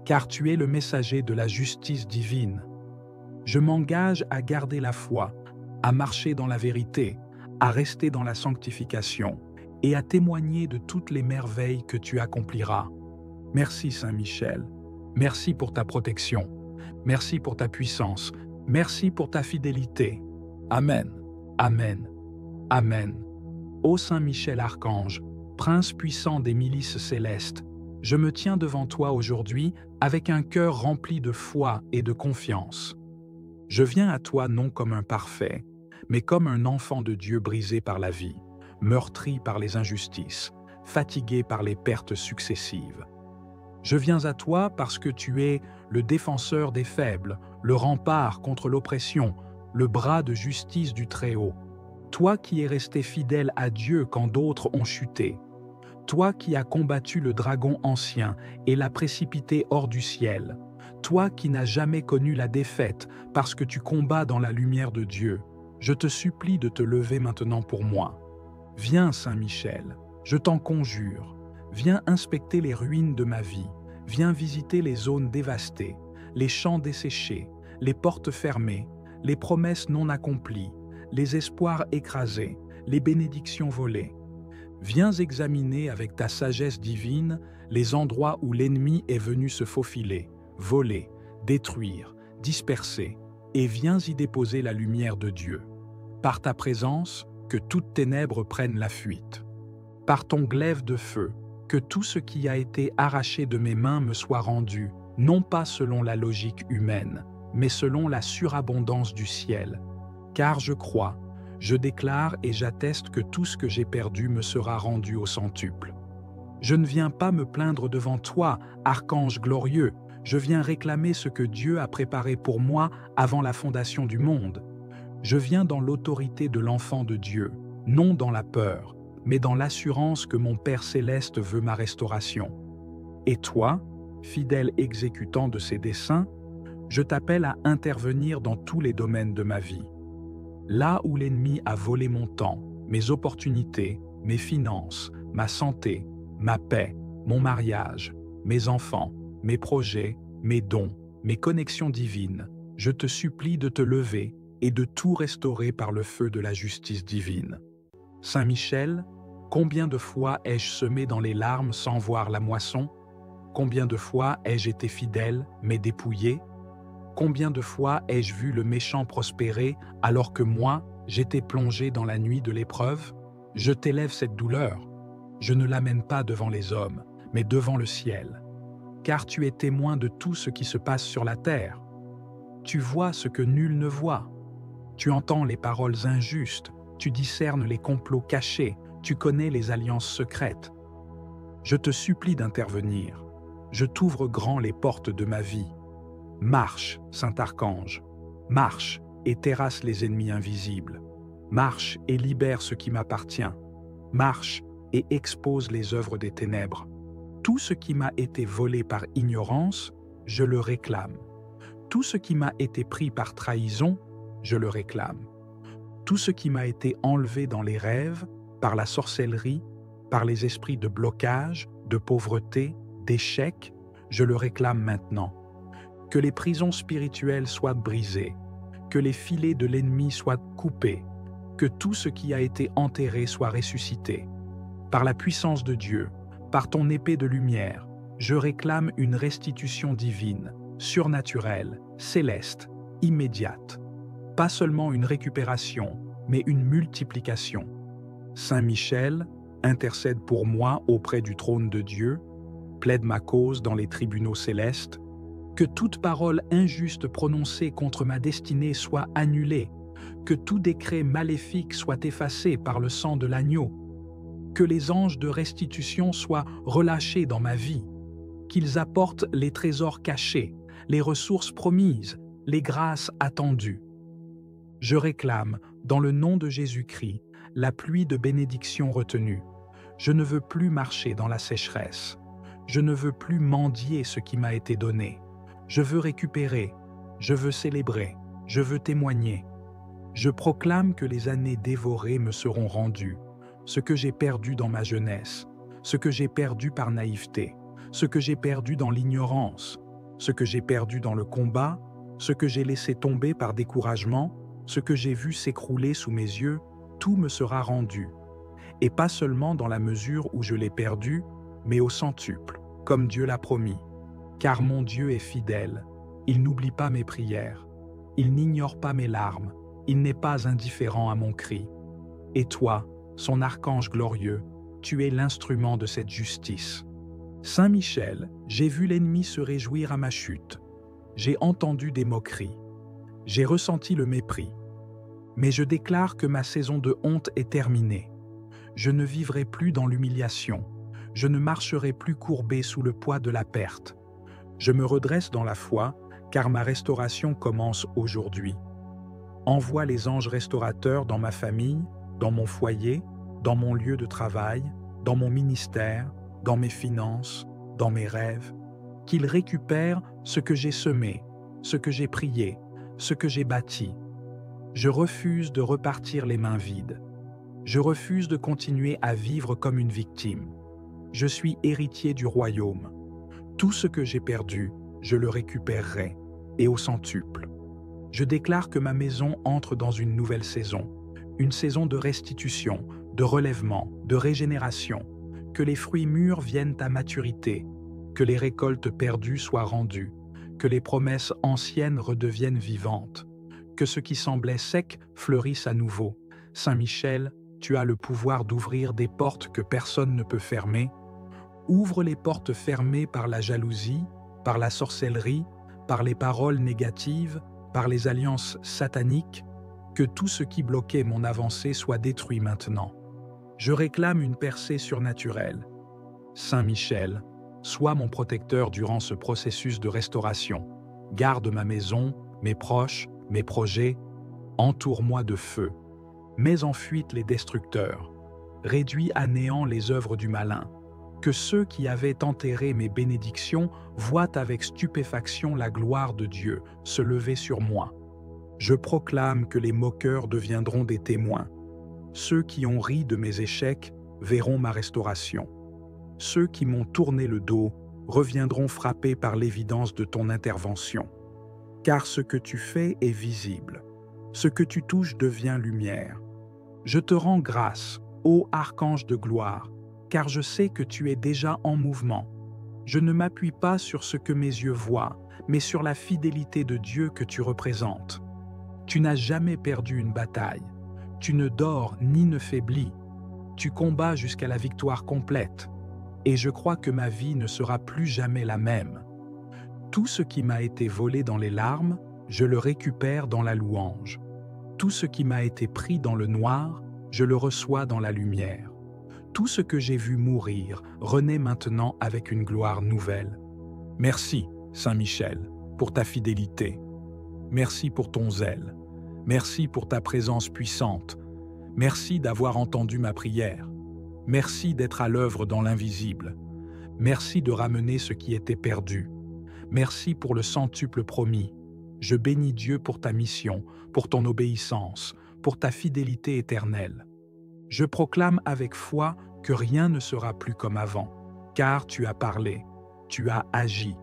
car tu es le messager de la justice divine. Je m'engage à garder la foi, à marcher dans la vérité, à rester dans la sanctification et à témoigner de toutes les merveilles que tu accompliras. Merci Saint Michel, merci pour ta protection, merci pour ta puissance, merci pour ta fidélité. Amen, Amen, Amen. Ô Saint Michel Archange, Prince puissant des milices célestes, je me tiens devant toi aujourd'hui avec un cœur rempli de foi et de confiance. Je viens à toi non comme un parfait, mais comme un enfant de Dieu brisé par la vie, meurtri par les injustices, fatigué par les pertes successives. Je viens à toi parce que tu es le défenseur des faibles, le rempart contre l'oppression, le bras de justice du Très-Haut. Toi qui es resté fidèle à Dieu quand d'autres ont chuté. Toi qui as combattu le dragon ancien et l'as précipité hors du ciel. Toi qui n'as jamais connu la défaite parce que tu combats dans la lumière de Dieu. Je te supplie de te lever maintenant pour moi. Viens, Saint Michel, je t'en conjure. Viens inspecter les ruines de ma vie. Viens visiter les zones dévastées, les champs desséchés, les portes fermées, les promesses non accomplies, les espoirs écrasés, les bénédictions volées. Viens examiner avec ta sagesse divine les endroits où l'ennemi est venu se faufiler, voler, détruire, disperser, et viens y déposer la lumière de Dieu. Par ta présence, que toutes ténèbres prennent la fuite. Par ton glaive de feu, que tout ce qui a été arraché de mes mains me soit rendu, non pas selon la logique humaine, mais selon la surabondance du ciel. Car je crois, je déclare et j'atteste que tout ce que j'ai perdu me sera rendu au centuple. Je ne viens pas me plaindre devant toi, archange glorieux, Je viens réclamer ce que Dieu a préparé pour moi avant la fondation du monde. Je viens dans l'autorité de l'enfant de Dieu, non dans la peur, mais dans l'assurance que mon Père céleste veut ma restauration. Et toi, fidèle exécutant de ses desseins, je t'appelle à intervenir dans tous les domaines de ma vie. Là où l'ennemi a volé mon temps, mes opportunités, mes finances, ma santé, ma paix, mon mariage, mes enfants, mes projets, mes dons, mes connexions divines, je te supplie de te lever et de tout restaurer par le feu de la justice divine. Saint Michel, combien de fois ai-je semé dans les larmes sans voir la moisson? Combien de fois ai-je été fidèle, mais dépouillé? Combien de fois ai-je vu le méchant prospérer alors que moi, j'étais plongé dans la nuit de l'épreuve? Je t'élève cette douleur. Je ne l'amène pas devant les hommes, mais devant le ciel. Car tu es témoin de tout ce qui se passe sur la terre. Tu vois ce que nul ne voit. Tu entends les paroles injustes, tu discernes les complots cachés, tu connais les alliances secrètes. Je te supplie d'intervenir. Je t'ouvre grand les portes de ma vie. Marche, Saint-Archange, marche et terrasse les ennemis invisibles. Marche et libère ce qui m'appartient. Marche et expose les œuvres des ténèbres. Tout ce qui m'a été volé par ignorance, je le réclame. Tout ce qui m'a été pris par trahison, je le réclame. Tout ce qui m'a été enlevé dans les rêves, par la sorcellerie, par les esprits de blocage, de pauvreté, d'échec, je le réclame maintenant. Que les prisons spirituelles soient brisées, que les filets de l'ennemi soient coupés, que tout ce qui a été enterré soit ressuscité. Par la puissance de Dieu, par ton épée de lumière, je réclame une restitution divine, surnaturelle, céleste, immédiate. Pas seulement une récupération, mais une multiplication. Saint Michel, intercède pour moi auprès du trône de Dieu, plaide ma cause dans les tribunaux célestes, que toute parole injuste prononcée contre ma destinée soit annulée, que tout décret maléfique soit effacé par le sang de l'agneau, que les anges de restitution soient relâchés dans ma vie, qu'ils apportent les trésors cachés, les ressources promises, les grâces attendues. Je réclame, dans le nom de Jésus-Christ, la pluie de bénédiction retenue. Je ne veux plus marcher dans la sécheresse. Je ne veux plus mendier ce qui m'a été donné. Je veux récupérer, je veux célébrer, je veux témoigner. Je proclame que les années dévorées me seront rendues, ce que j'ai perdu dans ma jeunesse, ce que j'ai perdu par naïveté, ce que j'ai perdu dans l'ignorance, ce que j'ai perdu dans le combat, ce que j'ai laissé tomber par découragement, ce que j'ai vu s'écrouler sous mes yeux, tout me sera rendu. Et pas seulement dans la mesure où je l'ai perdu, mais au centuple, comme Dieu l'a promis. Car mon Dieu est fidèle, il n'oublie pas mes prières, il n'ignore pas mes larmes, il n'est pas indifférent à mon cri. Et toi, son archange glorieux, tu es l'instrument de cette justice. Saint Michel, j'ai vu l'ennemi se réjouir à ma chute. J'ai entendu des moqueries. J'ai ressenti le mépris. Mais je déclare que ma saison de honte est terminée. Je ne vivrai plus dans l'humiliation. Je ne marcherai plus courbé sous le poids de la perte. Je me redresse dans la foi, car ma restauration commence aujourd'hui. Envoie les anges restaurateurs dans ma famille, dans mon foyer, dans mon lieu de travail, dans mon ministère, dans mes finances, dans mes rêves, qu'ils récupèrent ce que j'ai semé, ce que j'ai prié, ce que j'ai bâti. Je refuse de repartir les mains vides. Je refuse de continuer à vivre comme une victime. Je suis héritier du royaume. Tout ce que j'ai perdu, je le récupérerai, et au centuple. Je déclare que ma maison entre dans une nouvelle saison, une saison de restitution, de relèvement, de régénération, que les fruits mûrs viennent à maturité, que les récoltes perdues soient rendues, que les promesses anciennes redeviennent vivantes, que ce qui semblait sec fleurisse à nouveau. Saint Michel, tu as le pouvoir d'ouvrir des portes que personne ne peut fermer. Ouvre les portes fermées par la jalousie, par la sorcellerie, par les paroles négatives, par les alliances sataniques, que tout ce qui bloquait mon avancée soit détruit maintenant. Je réclame une percée surnaturelle. Saint Michel, Sois mon protecteur durant ce processus de restauration. Garde ma maison, mes proches, mes projets. Entoure-moi de feu. Mets en fuite les destructeurs. Réduis à néant les œuvres du malin. Que ceux qui avaient enterré mes bénédictions voient avec stupéfaction la gloire de Dieu se lever sur moi. Je proclame que les moqueurs deviendront des témoins. Ceux qui ont ri de mes échecs verront ma restauration. Ceux qui m'ont tourné le dos reviendront frappés par l'évidence de ton intervention. Car ce que tu fais est visible. Ce que tu touches devient lumière. Je te rends grâce, ô archange de gloire, car je sais que tu es déjà en mouvement. Je ne m'appuie pas sur ce que mes yeux voient, mais sur la fidélité de Dieu que tu représentes. Tu n'as jamais perdu une bataille. Tu ne dors ni ne faiblis. Tu combats jusqu'à la victoire complète. Et je crois que ma vie ne sera plus jamais la même. Tout ce qui m'a été volé dans les larmes, je le récupère dans la louange. Tout ce qui m'a été pris dans le noir, je le reçois dans la lumière. Tout ce que j'ai vu mourir renaît maintenant avec une gloire nouvelle. Merci, Saint Michel, pour ta fidélité. Merci pour ton zèle. Merci pour ta présence puissante. Merci d'avoir entendu ma prière. Merci d'être à l'œuvre dans l'invisible. Merci de ramener ce qui était perdu. Merci pour le centuple promis. Je bénis Dieu pour ta mission, pour ton obéissance, pour ta fidélité éternelle. Je proclame avec foi que rien ne sera plus comme avant, car tu as parlé, tu as agi,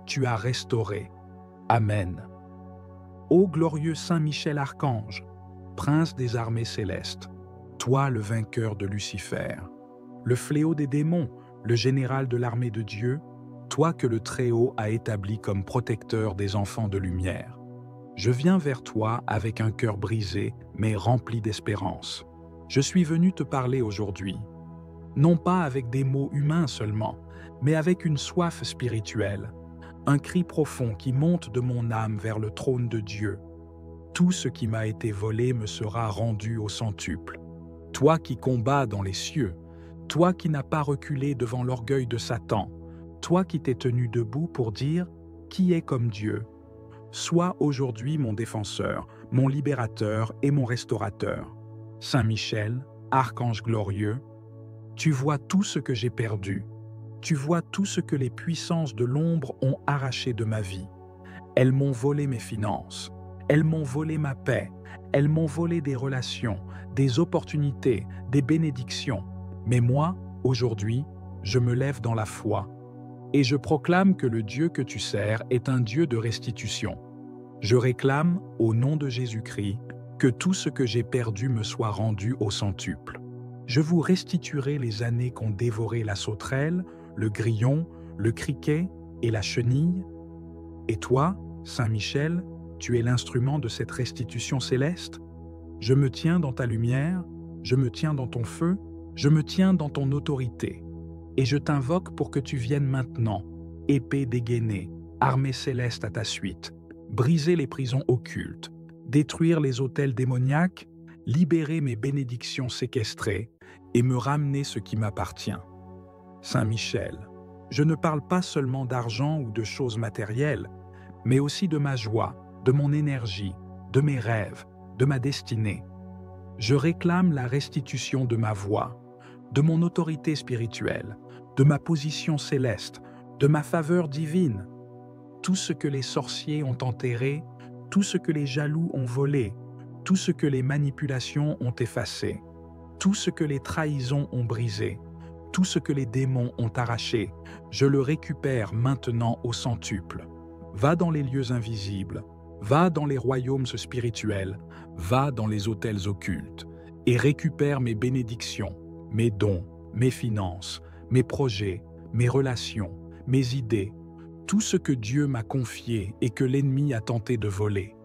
tu as restauré. Amen. Ô glorieux Saint Michel Archange, prince des armées célestes, toi le vainqueur de Lucifer, le fléau des démons, le général de l'armée de Dieu, toi que le Très-Haut a établi comme protecteur des enfants de lumière. Je viens vers toi avec un cœur brisé, mais rempli d'espérance. Je suis venu te parler aujourd'hui, non pas avec des mots humains seulement, mais avec une soif spirituelle, un cri profond qui monte de mon âme vers le trône de Dieu. Tout ce qui m'a été volé me sera rendu au centuple. Toi qui combats dans les cieux, toi qui n'as pas reculé devant l'orgueil de Satan, toi qui t'es tenu debout pour dire « Qui est comme Dieu ?» Sois aujourd'hui mon défenseur, mon libérateur et mon restaurateur. Saint Michel, archange glorieux, tu vois tout ce que j'ai perdu. Tu vois tout ce que les puissances de l'ombre ont arraché de ma vie. Elles m'ont volé mes finances. Elles m'ont volé ma paix. Elles m'ont volé des relations, des opportunités, des bénédictions. Mais moi, aujourd'hui, je me lève dans la foi. Et je proclame que le Dieu que tu sers est un Dieu de restitution. Je réclame, au nom de Jésus-Christ, que tout ce que j'ai perdu me soit rendu au centuple. Je vous restituerai les années qu'ont dévoré la sauterelle, le grillon, le criquet et la chenille. Et toi, Saint Michel, tu es l'instrument de cette restitution céleste. Je me tiens dans ta lumière, je me tiens dans ton feu, je me tiens dans ton autorité. Et je t'invoque pour que tu viennes maintenant, épée dégainée, armée céleste à ta suite, briser les prisons occultes, détruire les autels démoniaques, libérer mes bénédictions séquestrées et me ramener ce qui m'appartient. Saint Michel, je ne parle pas seulement d'argent ou de choses matérielles, mais aussi de ma joie, de mon énergie, de mes rêves, de ma destinée. Je réclame la restitution de ma voix, de mon autorité spirituelle, de ma position céleste, de ma faveur divine. Tout ce que les sorciers ont enterré, tout ce que les jaloux ont volé, tout ce que les manipulations ont effacé, tout ce que les trahisons ont brisé, tout ce que les démons ont arraché, je le récupère maintenant au centuple. Va dans les lieux invisibles, va dans les royaumes spirituels, va dans les autels occultes, et récupère mes bénédictions, mes dons, mes finances, mes projets, mes relations, mes idées, tout ce que Dieu m'a confié et que l'ennemi a tenté de voler.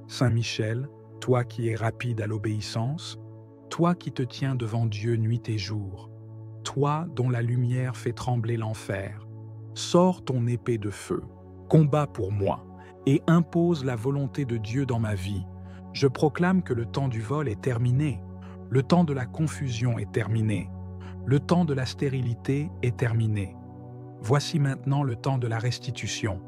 Saint Michel, toi qui es rapide à l'obéissance, toi qui te tiens devant Dieu nuit et jour, toi dont la lumière fait trembler l'enfer, sors ton épée de feu, combat pour moi et impose la volonté de Dieu dans ma vie. Je proclame que le temps du vol est terminé, le temps de la confusion est terminé, le temps de la stérilité est terminé. Voici maintenant le temps de la restitution.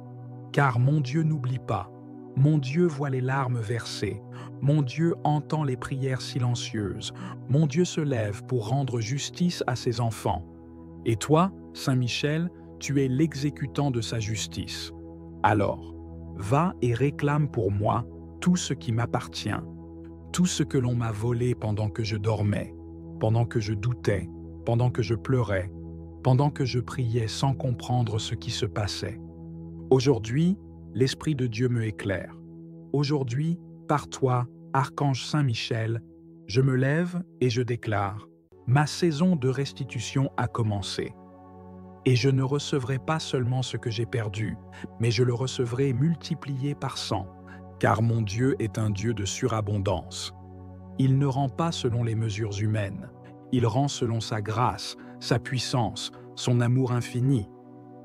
Car mon Dieu n'oublie pas, mon Dieu voit les larmes versées, mon Dieu entend les prières silencieuses, mon Dieu se lève pour rendre justice à ses enfants. Et toi, Saint Michel, tu es l'exécutant de sa justice. Alors, va et réclame pour moi tout ce qui m'appartient, tout ce que l'on m'a volé pendant que je dormais, pendant que je doutais, pendant que je pleurais, pendant que je priais sans comprendre ce qui se passait. Aujourd'hui, l'Esprit de Dieu me éclaire. Aujourd'hui, par toi, Archange Saint Michel, je me lève et je déclare: ma saison de restitution a commencé. Et je ne recevrai pas seulement ce que j'ai perdu, mais je le recevrai multiplié par 100, car mon Dieu est un Dieu de surabondance. Il ne rend pas selon les mesures humaines, il rend selon sa grâce, sa puissance, son amour infini.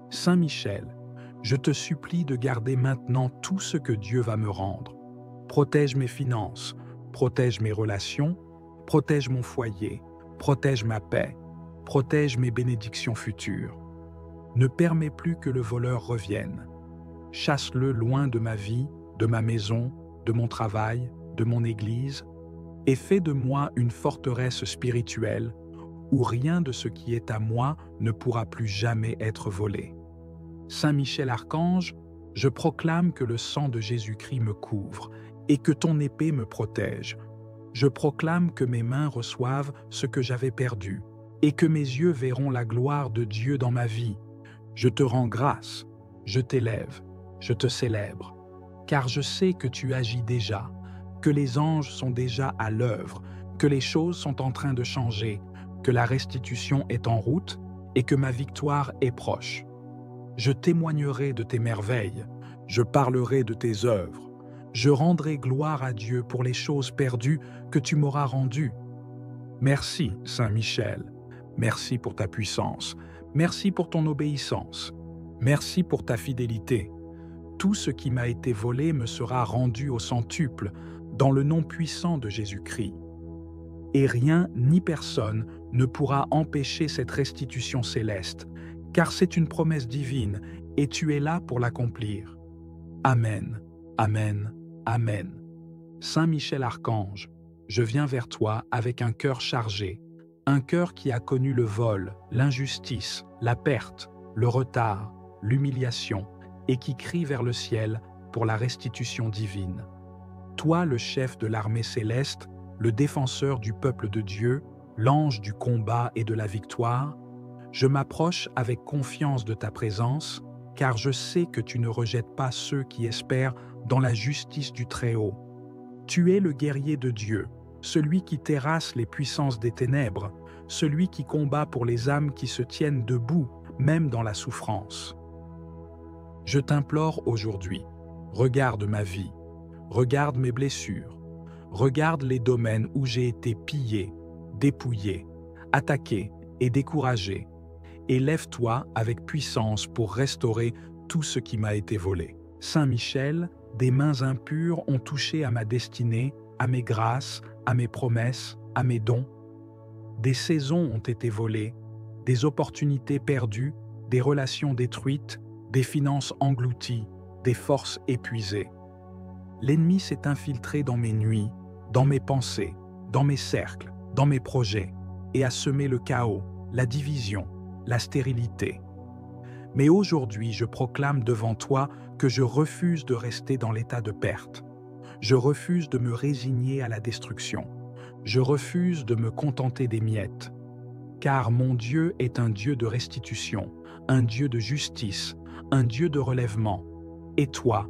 Saint Michel, je te supplie de garder maintenant tout ce que Dieu va me rendre. Protège mes finances, protège mes relations, protège mon foyer, protège ma paix, protège mes bénédictions futures. Ne permets plus que le voleur revienne. Chasse-le loin de ma vie, de ma maison, de mon travail, de mon église, et fais de moi une forteresse spirituelle où rien de ce qui est à moi ne pourra plus jamais être volé. Saint Michel Archange, je proclame que le sang de Jésus-Christ me couvre et que ton épée me protège. Je proclame que mes mains reçoivent ce que j'avais perdu et que mes yeux verront la gloire de Dieu dans ma vie. Je te rends grâce, je t'élève, je te célèbre, car je sais que tu agis déjà, que les anges sont déjà à l'œuvre, que les choses sont en train de changer, que la restitution est en route et que ma victoire est proche. Je témoignerai de tes merveilles, je parlerai de tes œuvres, je rendrai gloire à Dieu pour les choses perdues que tu m'auras rendues. Merci, Saint Michel, merci pour ta puissance, merci pour ton obéissance, merci pour ta fidélité. Tout ce qui m'a été volé me sera rendu au centuple, dans le nom puissant de Jésus-Christ. Et rien ni personne ne pourra empêcher cette restitution céleste, car c'est une promesse divine et tu es là pour l'accomplir. Amen, Amen, Amen. Saint Michel Archange, je viens vers toi avec un cœur chargé, un cœur qui a connu le vol, l'injustice, la perte, le retard, l'humiliation, et qui crie vers le ciel pour la restitution divine. Toi, le chef de l'armée céleste, le défenseur du peuple de Dieu, l'ange du combat et de la victoire, je m'approche avec confiance de ta présence, car je sais que tu ne rejettes pas ceux qui espèrent dans la justice du Très-Haut. Tu es le guerrier de Dieu, celui qui terrasse les puissances des ténèbres, celui qui combat pour les âmes qui se tiennent debout, même dans la souffrance. Je t'implore aujourd'hui, regarde ma vie, regarde mes blessures, regarde les domaines où j'ai été pillé, dépouillé, attaqué et découragé, et lève-toi avec puissance pour restaurer tout ce qui m'a été volé. Saint Michel, des mains impures ont touché à ma destinée, à mes grâces, à mes promesses, à mes dons. Des saisons ont été volées, des opportunités perdues, des relations détruites, des finances englouties, des forces épuisées. L'ennemi s'est infiltré dans mes nuits, dans mes pensées, dans mes cercles, dans mes projets, et a semé le chaos, la division, la stérilité. Mais aujourd'hui, je proclame devant toi que je refuse de rester dans l'état de perte. Je refuse de me résigner à la destruction. Je refuse de me contenter des miettes. Car mon Dieu est un Dieu de restitution, un Dieu de justice, un Dieu de relèvement. Et toi,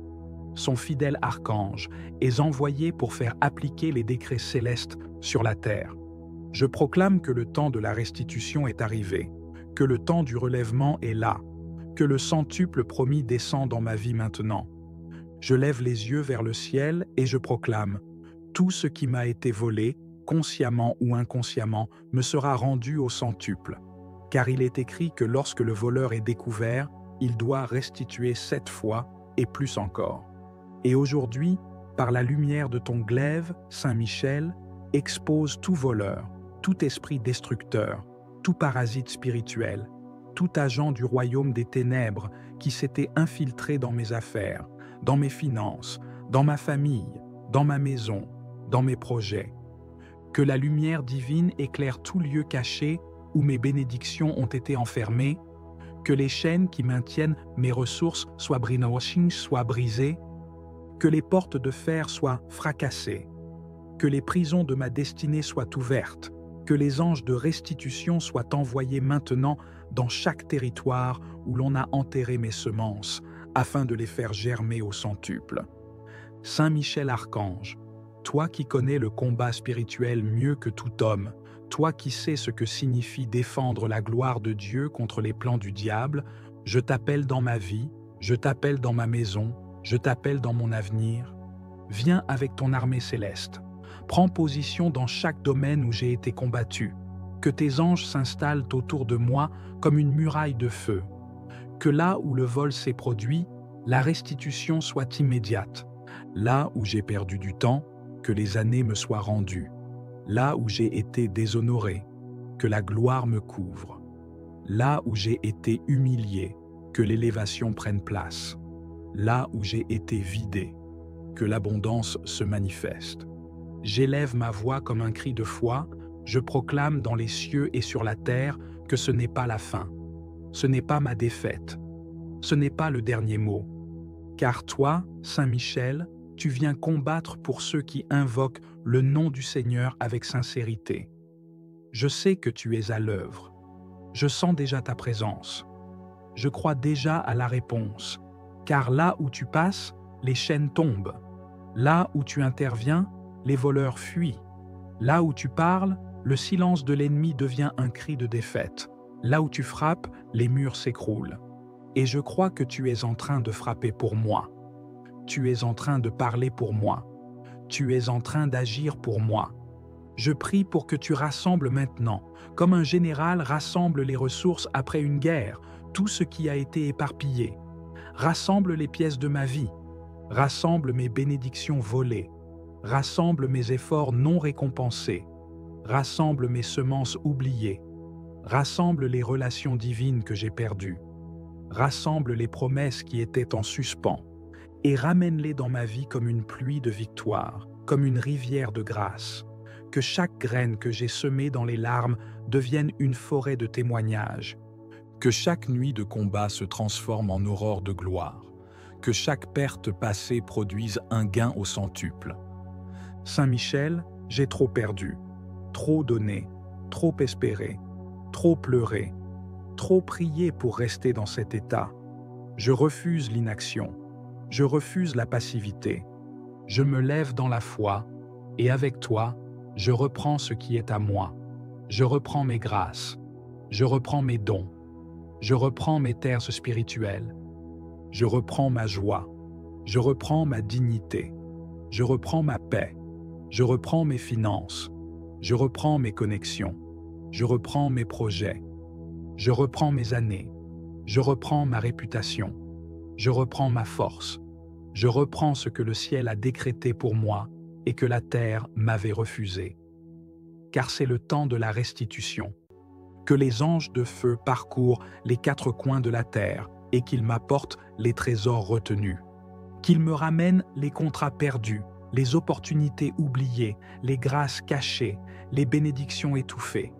son fidèle archange, es envoyé pour faire appliquer les décrets célestes sur la terre. Je proclame que le temps de la restitution est arrivé, que le temps du relèvement est là, que le centuple promis descend dans ma vie maintenant. Je lève les yeux vers le ciel et je proclame: tout ce qui m'a été volé, consciemment ou inconsciemment, me sera rendu au centuple. Car il est écrit que lorsque le voleur est découvert, il doit restituer 7 fois et plus encore. Et aujourd'hui, par la lumière de ton glaive, Saint Michel, expose tout voleur, tout esprit destructeur, tout parasite spirituel, tout agent du royaume des ténèbres qui s'était infiltré dans mes affaires, dans mes finances, dans ma famille, dans ma maison, dans mes projets. Que la lumière divine éclaire tout lieu caché où mes bénédictions ont été enfermées, que les chaînes qui maintiennent mes ressources soient brisées, que les portes de fer soient fracassées, que les prisons de ma destinée soient ouvertes, que les anges de restitution soient envoyés maintenant dans chaque territoire où l'on a enterré mes semences, afin de les faire germer au centuple. Saint Michel Archange, toi qui connais le combat spirituel mieux que tout homme, toi qui sais ce que signifie défendre la gloire de Dieu contre les plans du diable, je t'appelle dans ma vie, je t'appelle dans ma maison, je t'appelle dans mon avenir. Viens avec ton armée céleste. Prends position dans chaque domaine où j'ai été combattu. Que tes anges s'installent autour de moi comme une muraille de feu. Que là où le vol s'est produit, la restitution soit immédiate. Là où j'ai perdu du temps, que les années me soient rendues. Là où j'ai été déshonoré, que la gloire me couvre. Là où j'ai été humilié, que l'élévation prenne place. Là où j'ai été vidé, que l'abondance se manifeste. J'élève ma voix comme un cri de foi, je proclame dans les cieux et sur la terre que ce n'est pas la fin. Ce n'est pas ma défaite. Ce n'est pas le dernier mot. Car toi, Saint Michel, tu viens combattre pour ceux qui invoquent le nom du Seigneur avec sincérité. Je sais que tu es à l'œuvre. Je sens déjà ta présence. Je crois déjà à la réponse, car là où tu passes, les chaînes tombent. Là où tu interviens, les voleurs fuient. Là où tu parles, le silence de l'ennemi devient un cri de défaite. Là où tu frappes, les murs s'écroulent. Et je crois que tu es en train de frapper pour moi. Tu es en train de parler pour moi. Tu es en train d'agir pour moi. Je prie pour que tu rassembles maintenant, comme un général rassemble les ressources après une guerre, tout ce qui a été éparpillé. Rassemble les pièces de ma vie. Rassemble mes bénédictions volées. Rassemble mes efforts non récompensés. Rassemble mes semences oubliées. Rassemble les relations divines que j'ai perdues. Rassemble les promesses qui étaient en suspens et ramène-les dans ma vie comme une pluie de victoire, comme une rivière de grâce. Que chaque graine que j'ai semée dans les larmes devienne une forêt de témoignages. Que chaque nuit de combat se transforme en aurore de gloire. Que chaque perte passée produise un gain au centuple. Saint Michel, j'ai trop perdu, trop donné, trop espéré, trop pleuré, trop prié pour rester dans cet état. Je refuse l'inaction, je refuse la passivité. Je me lève dans la foi, et avec toi, je reprends ce qui est à moi. Je reprends mes grâces, je reprends mes dons, je reprends mes terres spirituelles. Je reprends ma joie, je reprends ma dignité, je reprends ma paix, je reprends mes finances, je reprends mes connexions, je reprends mes projets, je reprends mes années, je reprends ma réputation, je reprends ma force, je reprends ce que le ciel a décrété pour moi et que la terre m'avait refusé. Car c'est le temps de la restitution. Que les anges de feu parcourent les quatre coins de la terre et qu'ils m'apportent les trésors retenus. Qu'ils me ramènent les contrats perdus, les opportunités oubliées, les grâces cachées, les bénédictions étouffées.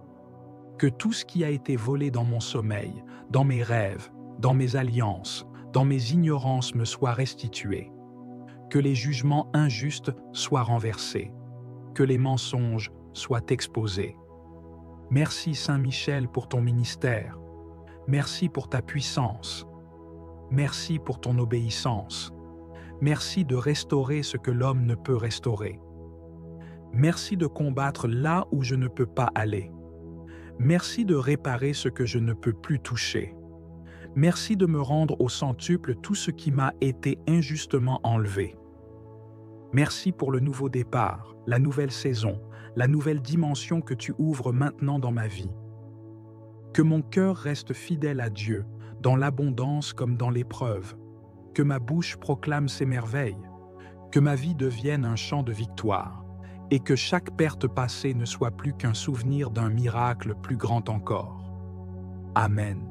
Que tout ce qui a été volé dans mon sommeil, dans mes rêves, dans mes alliances, dans mes ignorances me soit restitué. Que les jugements injustes soient renversés. Que les mensonges soient exposés. Merci Saint Michel pour ton ministère. Merci pour ta puissance. Merci pour ton obéissance. Merci de restaurer ce que l'homme ne peut restaurer. Merci de combattre là où je ne peux pas aller. Merci de réparer ce que je ne peux plus toucher. Merci de me rendre au centuple tout ce qui m'a été injustement enlevé. Merci pour le nouveau départ, la nouvelle saison, la nouvelle dimension que tu ouvres maintenant dans ma vie. Que mon cœur reste fidèle à Dieu, dans l'abondance comme dans l'épreuve. Que ma bouche proclame ses merveilles. Que ma vie devienne un chant de victoire. Et que chaque perte passée ne soit plus qu'un souvenir d'un miracle plus grand encore. Amen.